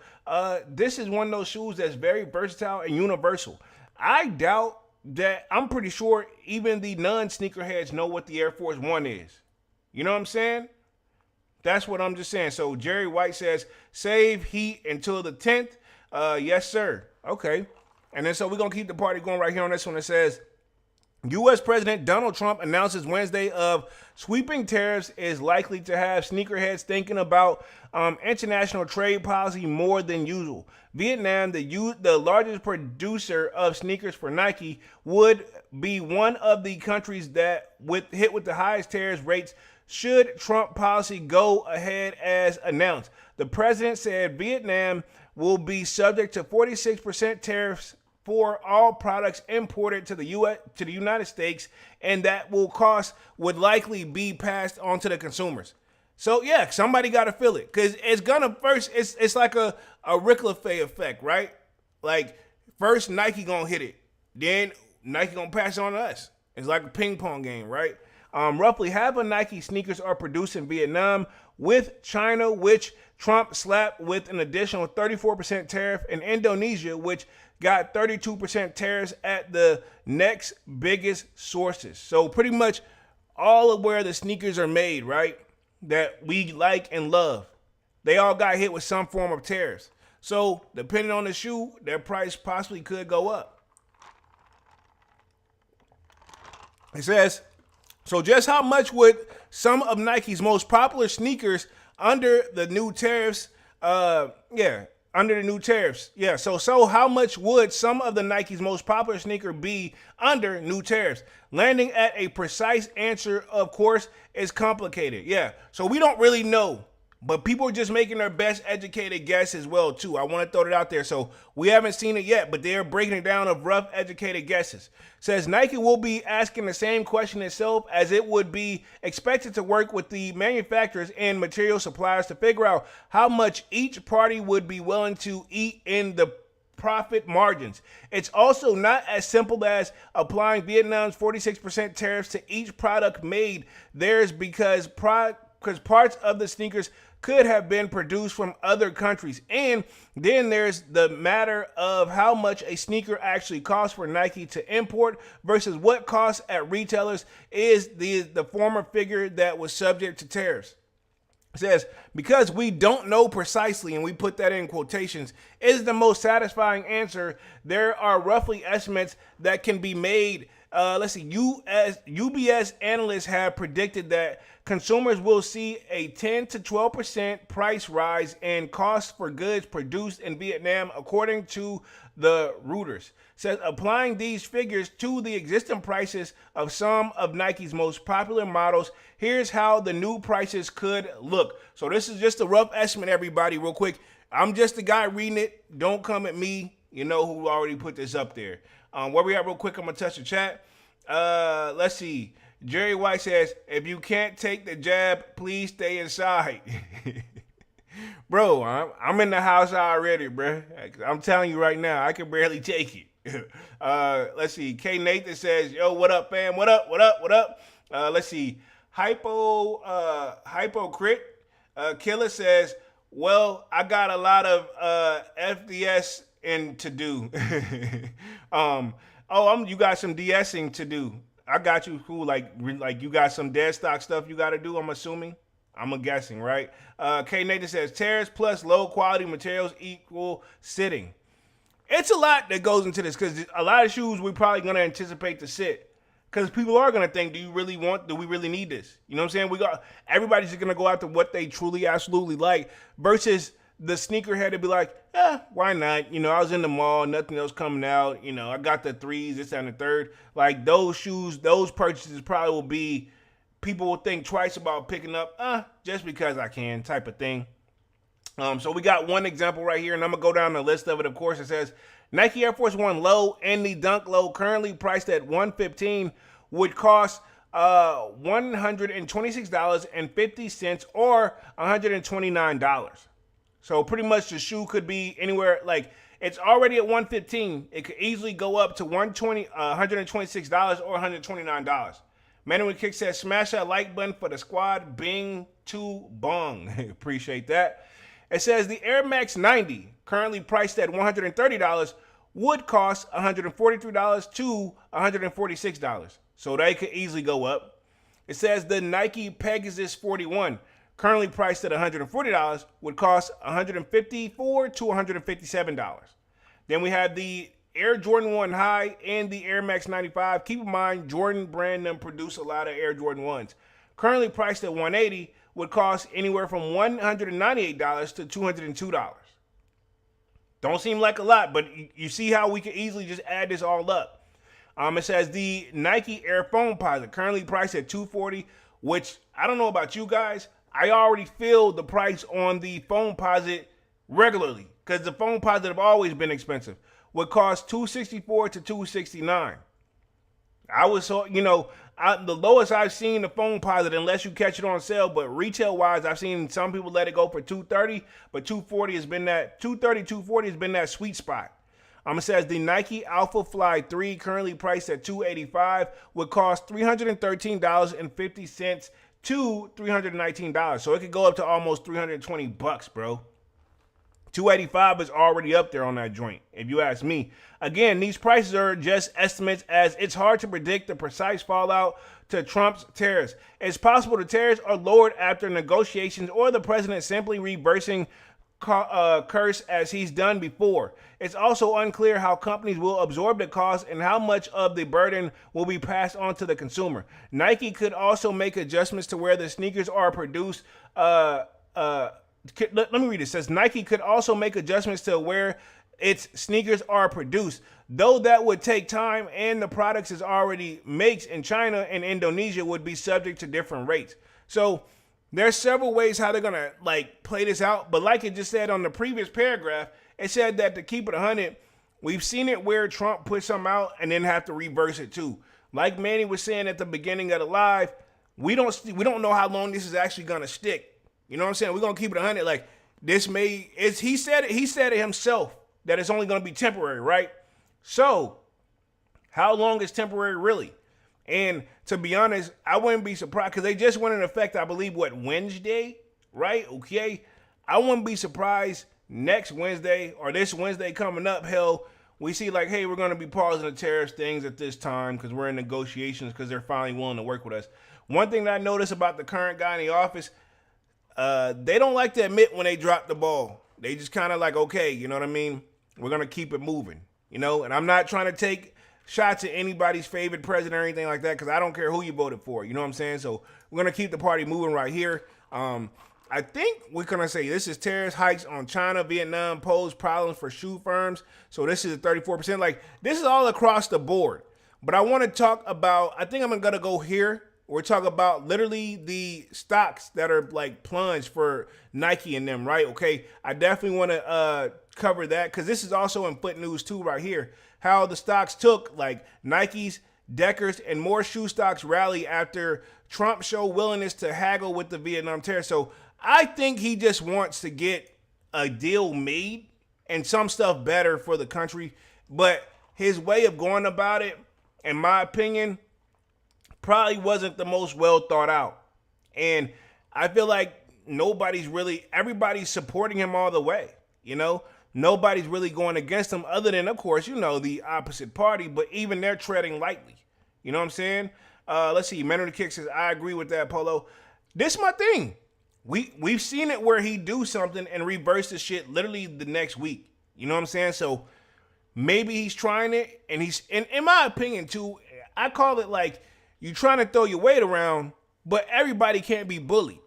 This is one of those shoes that's very versatile and universal. I doubt that, I'm pretty sure even the non-sneakerheads know what the Air Force One is. You know what I'm saying? That's what I'm just saying. So Jerry White says, save heat until the 10th. Yes, sir. Okay. And then so we're going to keep the party going right here on this one. It says, U.S. President Donald Trump announces Wednesday of sweeping tariffs is likely to have sneakerheads thinking about international trade policy more than usual. Vietnam, the largest producer of sneakers for Nike, would be one of the countries that hit with the highest tariff rates should Trump policy go ahead as announced. The president said Vietnam will be subject to 46% tariffs for all products imported to the United States, and that would likely be passed on to the consumers. So yeah, somebody got to feel it, because it's gonna first. It's like a Rick LaFay effect, right? Like first Nike gonna hit it, then Nike gonna pass it on to us. It's like a ping pong game, right? Roughly half of Nike sneakers are produced in Vietnam, with China, which Trump slapped with an additional 34% tariff, and Indonesia, which got 32% tariffs at the next biggest sources. So pretty much all of where the sneakers are made, right, that we like and love, they all got hit with some form of tariffs. So depending on the shoe, their price possibly could go up. It says, so just how much would some of Nike's most popular sneakers under the new tariffs, under the new tariffs. Yeah, so how much would some of the Nike's most popular sneaker be under new tariffs? Landing at a precise answer, of course, is complicated. Yeah, so we don't really know. But people are just making their best educated guess as well, too. I want to throw it out there. So we haven't seen it yet, but they're breaking it down of rough educated guesses. Says Nike will be asking the same question itself, as it would be expected to work with the manufacturers and material suppliers to figure out how much each party would be willing to eat in the profit margins. It's also not as simple as applying Vietnam's 46% tariffs to each product made theirs, because parts of the sneakers could have been produced from other countries. And then there's the matter of how much a sneaker actually costs for Nike to import versus what costs at retailers is the former figure that was subject to tariffs. It says, because we don't know precisely, and we put that in quotations, is the most satisfying answer. There are roughly estimates that can be made. UBS analysts have predicted that consumers will see a 10 to 12% price rise in costs for goods produced in Vietnam, according to the Reuters. Says applying these figures to the existing prices of some of Nike's most popular models, here's how the new prices could look. So this is just a rough estimate, everybody, real quick. I'm just the guy reading it. Don't come at me, who already put this up there. Where we at real quick, I'm going to touch the chat. Let's see. Jerry White says, if you can't take the jab, please stay inside. Bro, I'm in the house already, bro. I'm telling you right now, I can barely take it. Let's see. K Nathan says, yo, what up, fam? What up? Let's see. Hypocrit Killer says, well, I got a lot of FDS to do. You got some DSing to do. I got you. Cool. Like you got some dead stock stuff you got to do, I'm assuming. I'm guessing, right? K Nathan says, tariffs plus low quality materials equal sitting. It's a lot that goes into this, because a lot of shoes we're probably going to anticipate to sit. Because people are going to think, do we really need this? You know what I'm saying? Everybody's just going to go after what they truly, absolutely like, versus the sneakerhead to be like, why not? I was in the mall, nothing else coming out. I got the threes, this and the third. Like those shoes, those purchases probably will be, people will think twice about picking up, just because I can type of thing. So we got one example right here, and I'm going to go down the list of it. Of course, it says Nike Air Force One Low and the Dunk Low, currently priced at $115, would cost $126.50 or $129. So pretty much the shoe could be anywhere, like it's already at $115. It could easily go up to $126 or $129. Manuel Kick says, smash that like button for the squad. Bing to bong. Appreciate that. It says the Air Max 90, currently priced at $130, would cost $143 to $146. So they could easily go up. It says the Nike Pegasus 41, currently priced at $140, would cost $154 to $157. Then we have the Air Jordan 1 High and the Air Max 95. Keep in mind, Jordan brand them produce a lot of Air Jordan 1s. Currently priced at $180, would cost anywhere from $198 to $202. Don't seem like a lot, but you see how we could easily just add this all up. It says the Nike Air Foamposite, currently priced at $240, which I don't know about you guys. I already feel the price on the Foamposite regularly, because the Foamposite have always been expensive. Would cost $264 to $269. The lowest I've seen the Foamposite, unless you catch it on sale, but retail wise, I've seen some people let it go for $230, but $240 has been that $240 has been that sweet spot. It says the Nike Alpha Fly 3, currently priced at $285, would cost $313.50 to $319. So it could go up to almost $320, bro. 285 is already up there on that joint, if you ask me. Again, these prices are just estimates, as it's hard to predict the precise fallout to Trump's tariffs. It's possible the tariffs are lowered after negotiations, or the president simply reversing curse as he's done before. It's also unclear how companies will absorb the cost and how much of the burden will be passed on to the consumer. Nike could also make adjustments to where the sneakers are produced. Let me read it. It says Nike could also make adjustments to where its sneakers are produced, though that would take time, and the products it already makes in China and Indonesia would be subject to different rates. So there's several ways how they're gonna play this out, but like it just said on the previous paragraph, it said that to keep it 100, we've seen it where Trump put something out and then have to reverse it too. Like Manny was saying at the beginning of the live, we don't know how long this is actually gonna stick. You know what I'm saying? We're gonna keep it 100. Like this he said it himself that it's only gonna be temporary, right? So how long is temporary really? And to be honest, I wouldn't be surprised because they just went in effect, I believe, Wednesday, right? Okay. I wouldn't be surprised next Wednesday or this Wednesday coming up, hell, we see hey, we're going to be pausing the tariffs things at this time because we're in negotiations because they're finally willing to work with us. One thing that I noticed about the current guy in the office, they don't like to admit when they drop the ball. They just kind of okay, you know what I mean? We're going to keep it moving, and I'm not trying to take shots at anybody's favorite president or anything like that because I don't care who you voted for. You know what I'm saying? So we're going to keep the party moving right here. I think we're going to say this is tariffs hikes on China, Vietnam pose problems for shoe firms. So this is a 34%. This is all across the board. But I want to talk about, I think I'm going to go here. We're talking about literally the stocks that are Plunge for Nike and them, right? Okay, I definitely want to cover that because this is also in Foot News too right here. How the stocks took Nike's, Deckers, and more shoe stocks rally after Trump showed willingness to haggle with the Vietnam tariff. So I think he just wants to get a deal made and some stuff better for the country. But his way of going about it, in my opinion, probably wasn't the most well thought out. And I feel like everybody's supporting him all the way, Nobody's really going against him other than, of course, the opposite party, but even they're treading lightly. You know what I'm saying? Let's see. Men on the Kick says, I agree with that, Polo. This is my thing. We've seen it where he do something and reverse the shit literally the next week. You know what I'm saying? So maybe he's trying it, and in my opinion too, I call it you trying to throw your weight around, but everybody can't be bullied.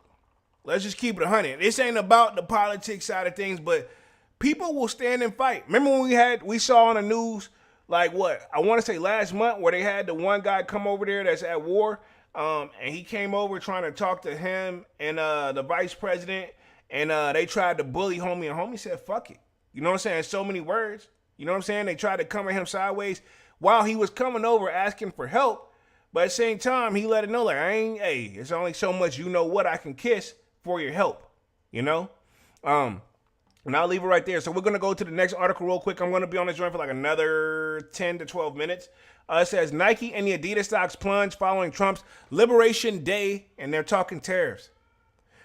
Let's just keep it 100. This ain't about the politics side of things, but people will stand and fight. Remember when we saw on the news, I want to say last month, where they had the one guy come over there that's at war, and he came over trying to talk to him and the vice president, and they tried to bully homie, and homie said, fuck it. You know what I'm saying? So many words. You know what I'm saying? They tried to come at him sideways while he was coming over asking for help, but at the same time, he let it know, it's only so much what I can kiss for your help, And I'll leave it right there. So we're going to go to the next article real quick. I'm going to be on this joint for another 10 to 12 minutes. It says Nike and the Adidas stocks plunge following Trump's Liberation Day, and they're talking tariffs.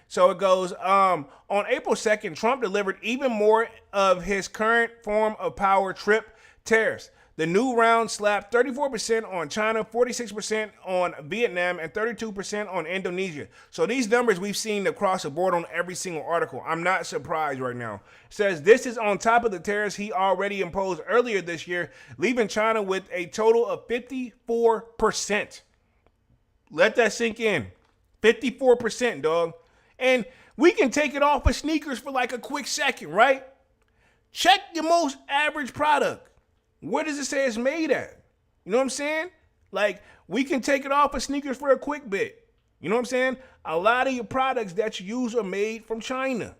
So it goes, on April 2nd, Trump delivered even more of his current form of power trip tariffs. The new round slapped 34% on China, 46% on Vietnam, and 32% on Indonesia. So these numbers we've seen across the board on every single article. I'm not surprised right now. It says this is on top of the tariffs he already imposed earlier this year, leaving China with a total of 54%. Let that sink in. 54%, dog. And we can take it off of sneakers for a quick second, right? Check your most average product. Where does it say it's made at? You know what I'm saying? We can take it off of sneakers for a quick bit. You know what I'm saying? A lot of your products that you use are made from China.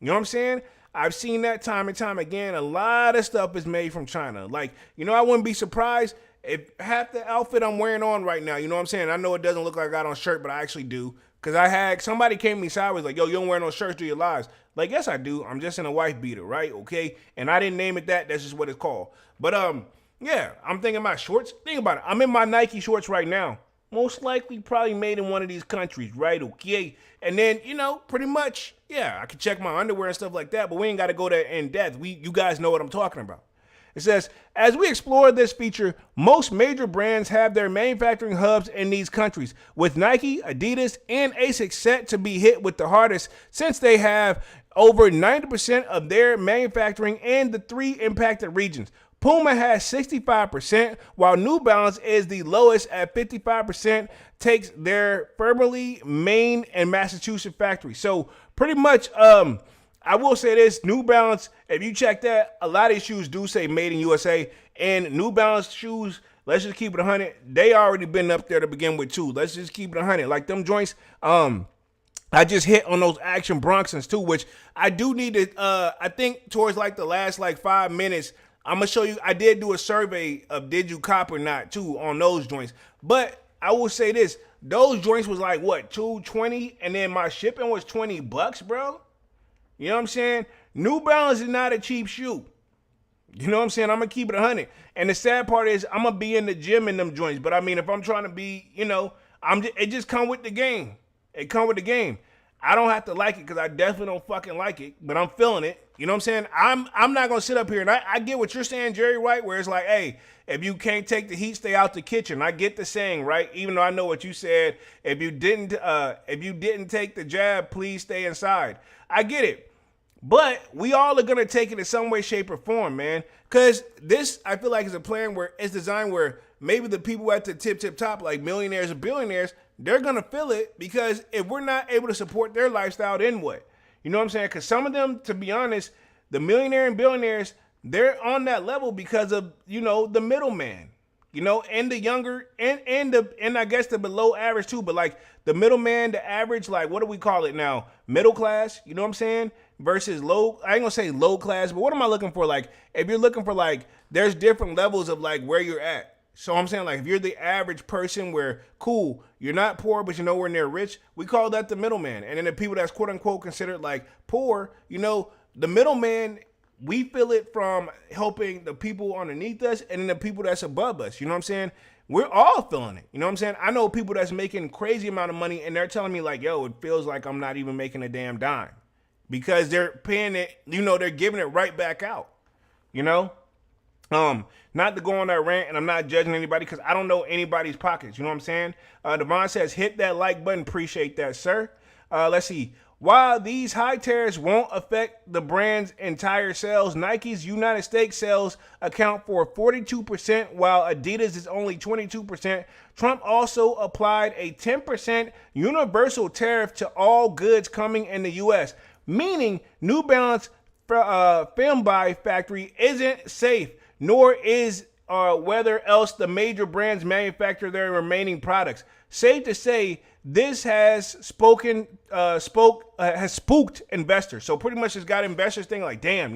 You know what I'm saying? I've seen that time and time again. A lot of stuff is made from China. I wouldn't be surprised if half the outfit I'm wearing on right now, you know what I'm saying? I know it doesn't look like I got on a shirt, but I actually do. Because I had somebody came to me sideways like, yo, you don't wear no shirts through your lives. Like, yes, I do. I'm just in a wife beater, right? Okay. And I didn't name it that. That's just what it's called. But yeah, I'm thinking about shorts. Think about it. I'm in my Nike shorts right now. Most likely probably made in one of these countries, right? Okay. And then, pretty much, yeah, I can check my underwear and stuff like that, but we ain't got to go there in depth. You guys know what I'm talking about. It says, as we explore this feature, most major brands have their manufacturing hubs in these countries, with Nike, Adidas, and Asics set to be hit with the hardest since they have over 90% of their manufacturing in the three impacted regions. Puma has 65%, while New Balance is the lowest at 55%, takes their firmly Maine and Massachusetts factory. So pretty much, I will say this, New Balance, if you check that, a lot of these shoes do say made in USA, and New Balance shoes, let's just keep it 100, they already been up there to begin with too. Let's just keep it 100. Like them joints, I just hit on those Action Bronxons too, which I do need to, I think towards like the last like 5 minutes, I'm going to show you, I did do a survey of did you cop or not too on those joints. But I will say this, those joints was like what, $220, and then my shipping was $20, bro. You know what I'm saying? New Balance is not a cheap shoe. You know what I'm saying? I'm going to keep it 100. And the sad part is I'm going to be in the gym in them joints. But I mean, if I'm trying to be, it just come with the game. It come with the game. I don't have to like it because I definitely don't fucking like it, but I'm feeling it. You know what I'm saying? I'm not going to sit up here, and I get what you're saying, Jerry, right? Where it's like, hey, if you can't take the heat, stay out the kitchen. I get the saying, right? Even though I know what you said, if you didn't take the jab, please stay inside. I get it. But we all are going to take it in some way, shape, or form, man. Because this, I feel like, is a plan where it's designed where maybe the people at the tip top, like millionaires or billionaires, they're going to feel it because if we're not able to support their lifestyle, then what? You know what I'm saying? Because some of them, to be honest, the millionaire and billionaires, they're on that level because of, the middleman, and the younger, and I guess the below average too, but like the middleman, the average, like what do we call it now? Middle class, you know what I'm saying? Versus low, I ain't gonna say low class, but what am I looking for? Like, if you're looking for like, there's different levels of like where you're at. So I'm saying like, if you're the average person where, cool, you're not poor, but you're nowhere near rich, we call that the middleman. And then the people that's quote unquote considered like poor, the middleman, we feel it from helping the people underneath us and then the people that's above us. You know what I'm saying? We're all feeling it. You know what I'm saying? I know people that's making crazy amount of money and they're telling me like, yo, it feels like I'm not even making a damn dime because they're paying it, they're giving it right back out, Not to go on that rant, and I'm not judging anybody because I don't know anybody's pockets. You know what I'm saying? Devon says, hit that like button. Appreciate that, sir. Let's see. While these high tariffs won't affect the brand's entire sales, Nike's United States sales account for 42%, while Adidas is only 22%. Trump also applied a 10% universal tariff to all goods coming in the U.S., meaning New Balance film buy factory isn't safe, nor is whether else the major brands manufacture their remaining products. Safe to say, this has spooked investors. So pretty much it's got investors thinking like, damn,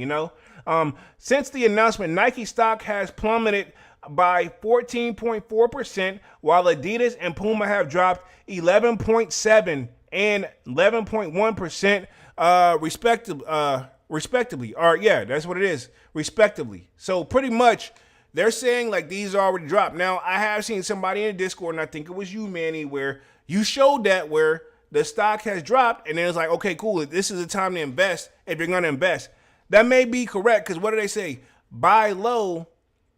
Since the announcement, Nike stock has plummeted by 14.4%, while Adidas and Puma have dropped 11.7 and 11.1% respectively. Or yeah, that's what it is, respectively. So pretty much they're saying like these already dropped. Now I have seen somebody in the Discord, and I think it was you, Manny, where you showed that where the stock has dropped, and then it's like, okay, cool, this is the time to invest if you're gonna invest. That may be correct, because what do they say? Buy low,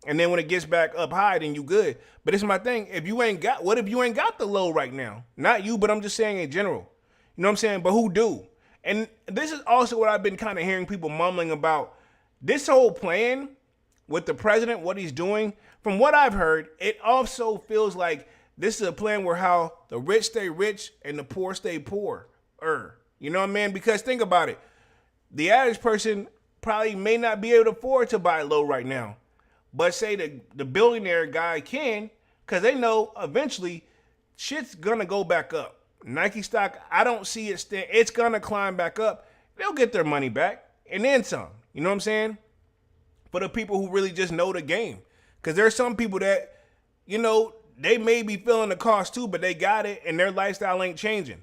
and then when it gets back up high, then you good. But it's my thing. What if you ain't got the low right now? Not you, but I'm just saying in general. You know what I'm saying? But who do? And this is also what I've been kind of hearing people mumbling about. This whole plan with the president, what he's doing, from what I've heard, it also feels like this is a plan where how the rich stay rich and the poor stay poor. You know what I mean? Because think about it. The average person probably may not be able to afford to buy low right now. But say the billionaire guy can, because they know eventually shit's going to go back up. Nike stock, I don't see it it's going to climb back up. They'll get their money back and then some. You know what I'm saying? For the people who really just know the game. Because there's some people that, they may be feeling the cost too, but they got it and their lifestyle ain't changing.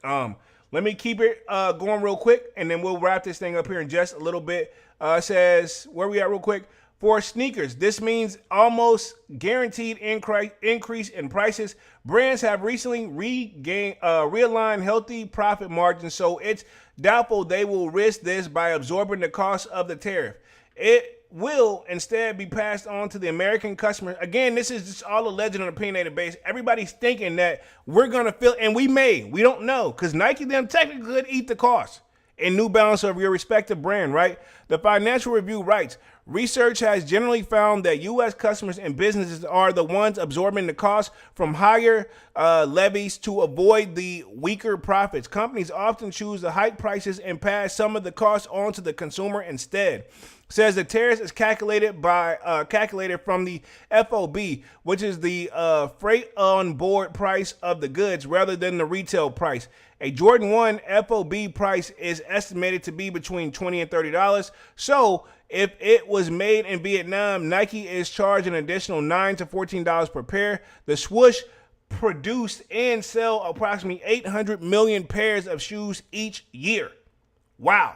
Let me keep it going real quick, and then we'll wrap this thing up here in just a little bit. It says, where we at real quick? For sneakers, this means almost guaranteed increase in prices. Brands have recently realigned healthy profit margins, so it's doubtful they will risk this by absorbing the cost of the tariff. It will instead be passed on to the American customer. Again, this is just all alleged on an opinionated base. Everybody's thinking that we're going to feel, and we don't know, because Nike them technically could eat the cost in New Balance of your respective brand, right? The Financial Review writes, research has generally found that U.S. customers and businesses are the ones absorbing the cost from higher levies to avoid the weaker profits. Companies often choose to hike prices and pass some of the cost on to the consumer instead. Says the tariffs is calculated from the FOB, which is the freight on board price of the goods rather than the retail price. A Jordan 1 FOB price is estimated to be between $20 and $30. So if it was made in Vietnam, Nike is charged an additional $9 to $14 per pair. The swoosh produced and sell approximately 800 million pairs of shoes each year. Wow.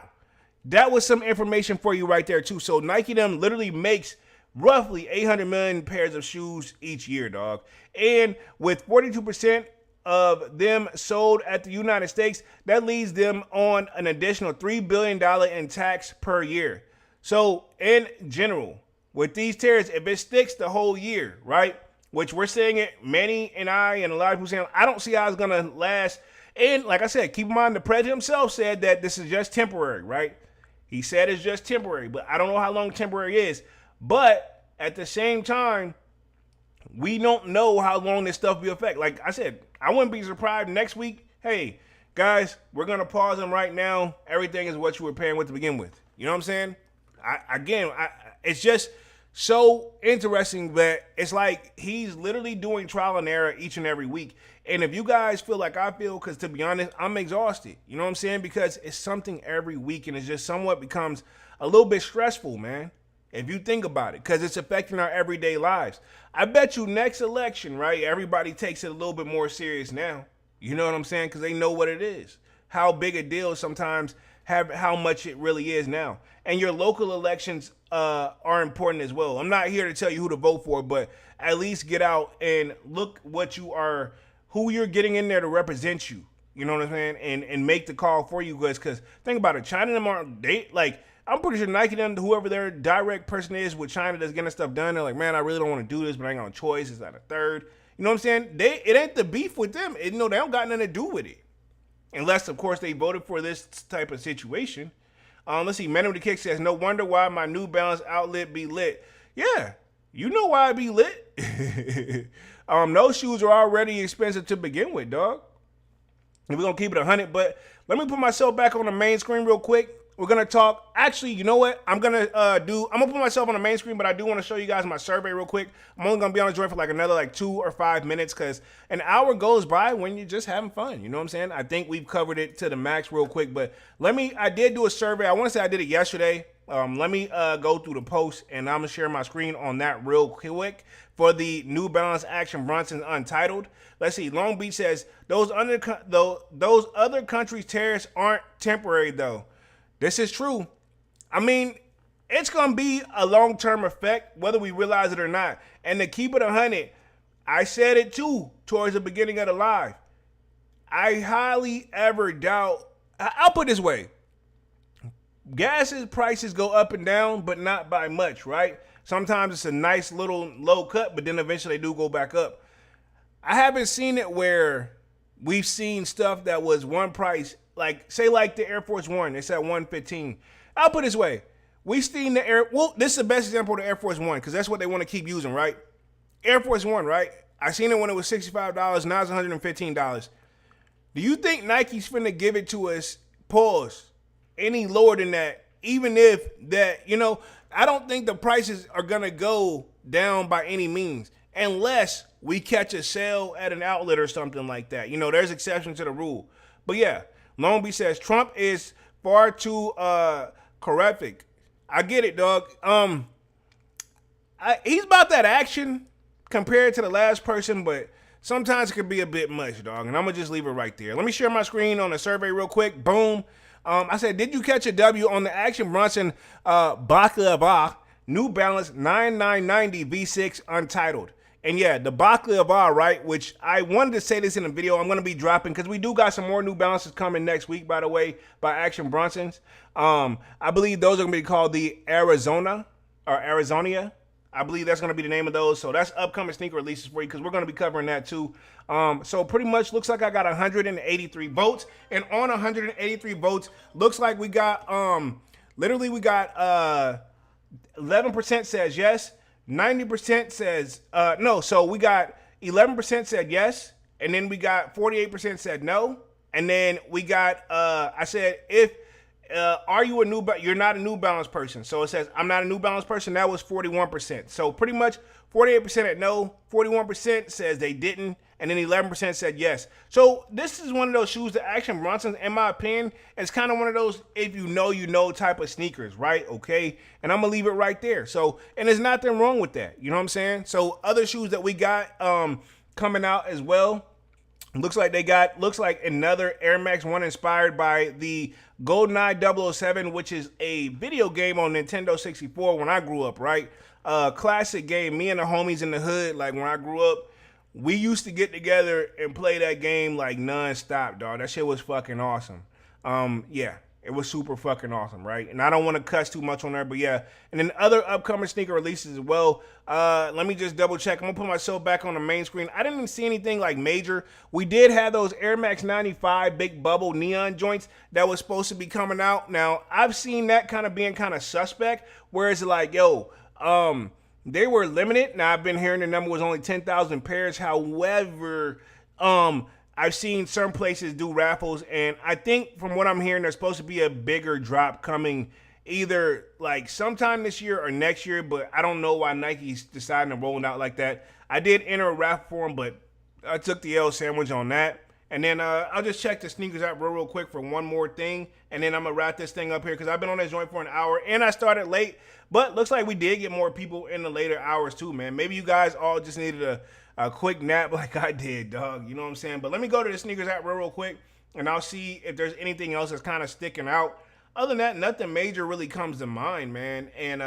That was some information for you right there too. So Nike them literally makes roughly 800 million pairs of shoes each year, dog. And with 42% of them sold at the United States, that leads them on an additional $3 billion in tax per year. So in general, with these tariffs, if it sticks the whole year, right, which we're saying it, Manny and I and a lot of people saying, I don't see how it's going to last. And like I said, keep in mind, the president himself said that this is just temporary, right? He said it's just temporary, but I don't know how long temporary is. But at the same time, we don't know how long this stuff will affect. Like I said, I wouldn't be surprised next week. Hey, guys, we're going to pause them right now. Everything is what you were paying with to begin with. You know what I'm saying? It's just so interesting that it's like he's literally doing trial and error each and every week. And if you guys feel like I feel, because to be honest, I'm exhausted. You know what I'm saying? Because it's something every week, and it just somewhat becomes a little bit stressful, man. If you think about it, because it's affecting our everyday lives. I bet you next election, right, everybody takes it a little bit more serious now. You know what I'm saying? Because they know what it is. How big a deal sometimes have how much it really is now. And your local elections are important as well. I'm not here to tell you who to vote for, but at least get out and look who you're getting in there to represent you. You know what I'm saying? And make the call for you guys. Because think about it, China them I'm pretty sure Nike them, whoever their direct person is with China that's getting stuff done, they're like, man, I really don't want to do this, but I ain't got no choice. It's not a third. You know what I'm saying? It ain't the beef with them. They don't got nothing to do with it. Unless, of course, they voted for this type of situation. Let's see. Man with the Kick says, no wonder why my New Balance outlet be lit. Yeah, you know why it be lit. Those shoes are already expensive to begin with, dog. And we're going to keep it 100. But let me put myself back on the main screen real quick. We're going to talk. Actually, you know what? I'm going to put myself on the main screen, but I do want to show you guys my survey real quick. I'm only going to be on the joint for like another 2 or 5 minutes because an hour goes by when you're just having fun. You know what I'm saying? I think we've covered it to the max real quick, but I did do a survey. I want to say I did it yesterday. Let me go through the post, and I'm going to share my screen on that real quick for the New Balance Action Bronson Untitled. Let's see. Long Beach says, those other countries' tariffs aren't temporary, though. This is true. I mean, it's going to be a long-term effect, whether we realize it or not. And to keep it 100, I said it too towards the beginning of the live. I highly ever doubt, I'll put it this way. Gas's prices go up and down, but not by much, right? Sometimes it's a nice little low cut, but then eventually they do go back up. I haven't seen it where we've seen stuff that was one price, like the Air Force One, it's at $115. I'll put it this way. We've seen this is the best example of the Air Force One, because that's what they want to keep using, right? Air Force One, right? I seen it when it was $65, now it's $115. Do you think Nike's finna give it to us, pause, any lower than that, even if that, I don't think the prices are gonna go down by any means, unless we catch a sale at an outlet or something like that. There's exceptions to the rule. But yeah, Long Beach says, Trump is far too correctic. I get it, dog. He's about that action compared to the last person, but sometimes it can be a bit much, dog. And I'm gonna just leave it right there. Let me share my screen on the survey real quick. Boom. I said, did you catch a W on the Action Bronson Baklava New Balance 9990 V6 Untitled? And yeah, the Baklava, right, which I wanted to say this in a video I'm going to be dropping because we do got some more New Balances coming next week, by the way, by Action Bronson's. I believe those are going to be called the Arizona or Arizonia. I believe that's going to be the name of those. So that's upcoming sneaker releases for you because we're going to be covering that too. So pretty much looks like I got 183 votes. And on 183 votes, looks like we got, literally we got 11% says yes. 90% says no. So we got 11% said yes. And then we got 48% said no. And then we got, I said, if, are you you're not a New Balance person. So it says, I'm not a New Balance person. That was 41%. So pretty much 48% said no, 41% says they didn't, and then 11% said yes. So this is one of those shoes, the Action Bronson's, in my opinion, is kind of one of those if you know type of sneakers, right? Okay. And I'm going to leave it right there. So, and there's nothing wrong with that. You know what I'm saying? So other shoes that we got coming out as well. Looks like another Air Max 1 inspired by the GoldenEye 007, which is a video game on Nintendo 64 when I grew up, right? Classic game. Me and the homies in the hood, like when I grew up, we used to get together and play that game like non-stop, dog. That shit was fucking awesome. Yeah, it was super fucking awesome, right? And I don't want to cuss too much on there, but yeah. And then other upcoming sneaker releases as well. Let me just double check. I'm gonna put myself back on the main screen. I didn't even see anything like major. We did have those Air Max 95 big bubble neon joints that was supposed to be coming out. Now, I've seen that kind of being kind of suspect, where it's like, yo, they were limited. Now, I've been hearing the number was only 10,000 pairs. However, I've seen some places do raffles, and I think from what I'm hearing, there's supposed to be a bigger drop coming either like sometime this year or next year, but I don't know why Nike's deciding to roll it out like that. I did enter a raffle for them, but I took the L sandwich on that. And then I'll just check the sneakers out real quick for one more thing, and then I'm going to wrap this thing up here because I've been on this joint for an hour, and I started late, but looks like we did get more people in the later hours too, man. Maybe you guys all just needed a quick nap like I did, dog. You know what I'm saying? But let me go to the sneakers app real quick, and I'll see if there's anything else that's kind of sticking out. Other than that, nothing major really comes to mind, man. And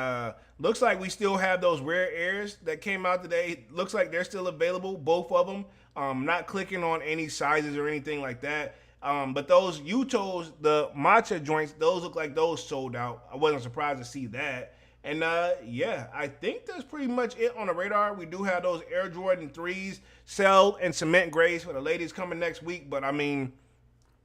looks like we still have those Rare Airs that came out today. Looks like they're still available, both of them. Not clicking on any sizes or anything like that. But those Utos, the matcha joints, those look like those sold out. I wasn't surprised to see that. And yeah, I think that's pretty much it on the radar. We do have those Air Jordan 3s, Cell and Cement Grays for the ladies coming next week. But I mean,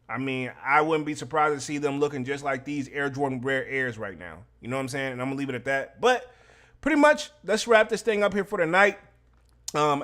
I wouldn't be surprised to see them looking just like these Air Jordan Rare Airs right now. You know what I'm saying? And I'm going to leave it at that. But pretty much, let's wrap this thing up here for the night.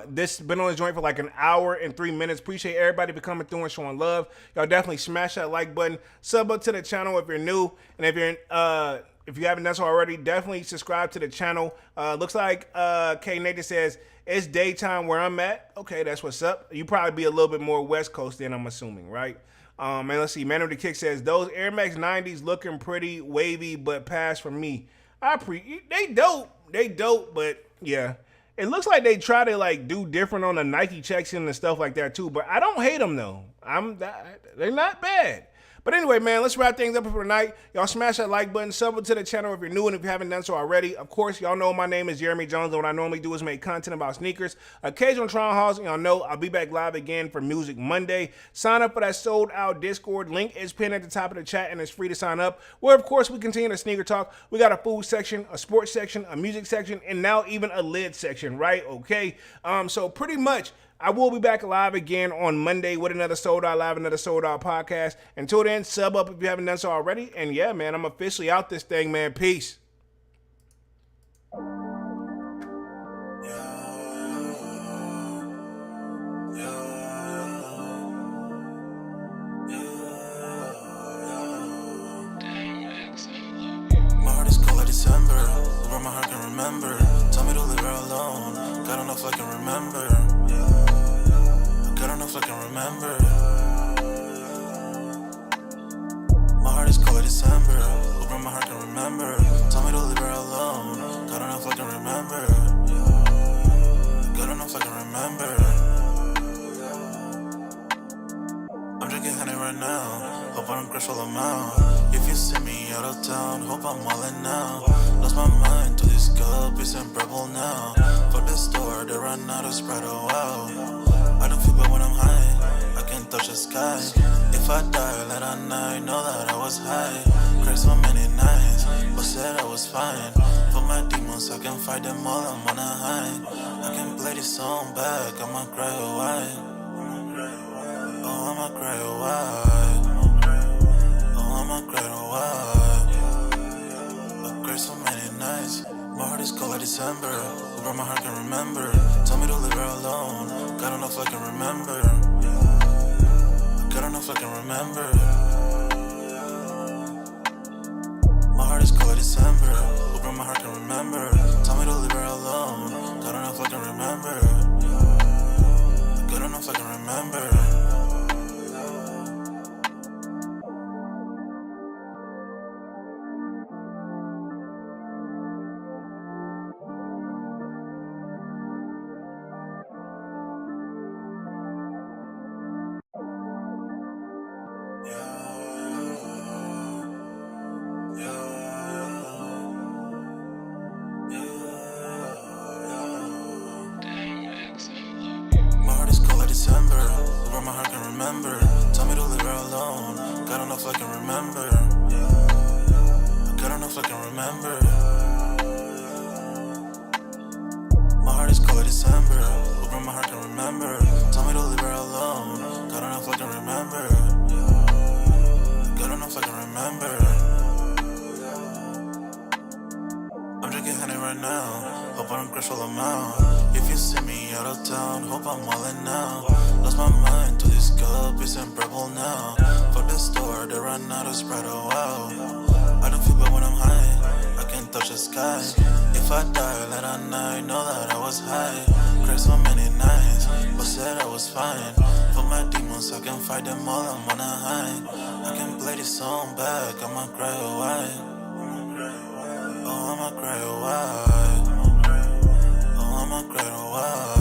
This has been on the joint for like an hour and 3 minutes. Appreciate everybody for coming through and showing love. Y'all definitely smash that like button. Sub up to the channel if you're new. And if you haven't done so already, definitely subscribe to the channel. Looks like K Nathan says, it's daytime where I'm at. Okay, that's what's up. You probably be a little bit more West Coast than I'm assuming, right? And let's see, Man of the Kick says, those Air Max 90s looking pretty wavy, but pass for me. They dope, but yeah. It looks like they try to like do different on the Nike checks and stuff like that too, but I don't hate them though. They're not bad. But anyway, man, let's wrap things up for tonight. Y'all smash that like button, sub to the channel if you're new and if you haven't done so already. Of course, y'all know my name is Jeremy Jones, and what I normally do is make content about sneakers. Occasional Tron Halls, and y'all know I'll be back live again for Music Monday. Sign up for that sold out Discord. Link is pinned at the top of the chat, and it's free to sign up. Where, of course, we continue the sneaker talk. We got a food section, a sports section, a music section, and now even a lid section, right? Okay. So pretty much, I will be back live again on Monday with another Sold Out Live, another Sold Out podcast. Until then, sub up if you haven't done so already. And yeah, man, I'm officially out this thing, man. Peace. My heart is cold like December, where my heart can remember. Tell me to leave her alone, God don't know if I can remember. I don't know if I can remember. My heart is cold like December, over my heart can remember. Tell me to leave her alone, God don't know if I can remember. God don't know if I can remember. now. Hope I don't crash all amount. If you see me out of town, hope I'm wildin' now. Lost my mind to this cup, it's unbearable now. For the store, they run out of Sprite, oh wow. I don't feel bad when I'm high, I can't touch the sky. If I die late at night, know that I was high. Cried so many nights, but said I was fine. For my demons, I can fight them all, I'm on a high. I can play this song back, I'ma cry a while. Oh, I'ma cry a while. Oh, I'ma cry a while. I cried so many nights, my heart is cold like December. Who brought my heart can remember. Told me to leave her alone, God don't know if I can remember. God don't know if I can remember. My heart is cold like December. Who brought my heart can remember. Told me to leave her alone, God don't know if I can remember. God don't know if I can remember. December, where my heart can remember. Tell me to leave her alone, God don't know if I can remember. God don't know if I can remember. My heart is cold like December, where my heart can remember. Tell me to leave her alone, God don't know if I can remember. God don't know if I can remember. I'm drinking honey right now, hope I don't crash all amount. If you see me out of town, hope I'm wildin' now. Lost my mind to this cup, it's unbearable now. For the store, they run out of Sprite, oh wow. I don't feel bad when I'm high, I can't touch the sky. If I die late at night, know that I was high. Cried so many nights, but said I was fine. For my demons, I can fight them all, I'm on a high. I can play this song back, I'ma cry a while. Oh, I'ma cry a while. Oh, I'ma cry a while.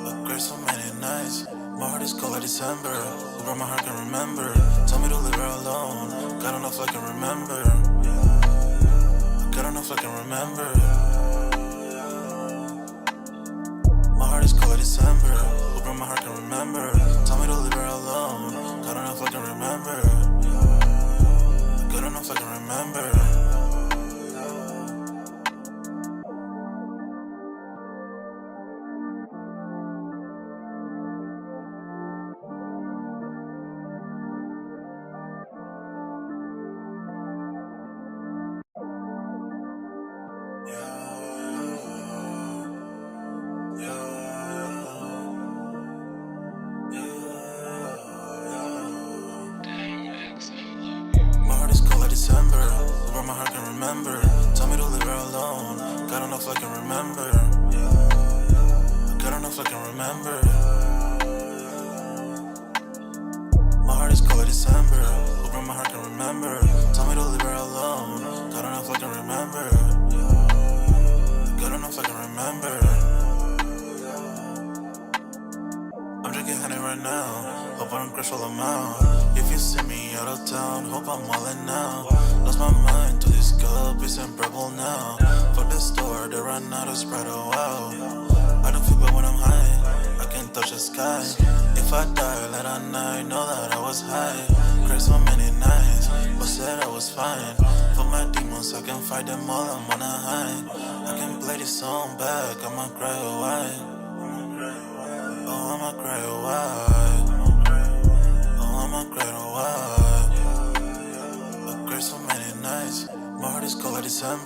I cried so many nights, my heart is cold like December. Who brought my heart can remember. Told me to leave her alone, God don't know if I can remember. God don't know if I can remember. My heart is cold like December. Who brought my heart can remember. Told me to leave her alone, God don't know if I can remember. God don't know if I can remember. December, where my heart can remember. Tell me to leave her alone, God don't know if I can remember. God don't know if I can remember. My heart is cold like December, where my heart can remember. Tell me to leave her alone, God don't know if I can remember. God don't know if I can remember. I'm drinking honey right now, hope I don't crash all amount. If you see me out of town, hope I'm wildin' now. Lost my mind to this cup, it's unbearable now. For the store, they run out of Sprite, oh wow. I don't feel bad when I'm high, I can't touch the sky. If I die late at night, know that I was high. Cried so many nights, but said I was fine. For my demons, I can fight them all, I'm on a high. I can play this song back, I'ma cry a while. Oh, I'ma cry a while. Oh, I'ma cry a while. I cried so many nights, my heart is cold like December.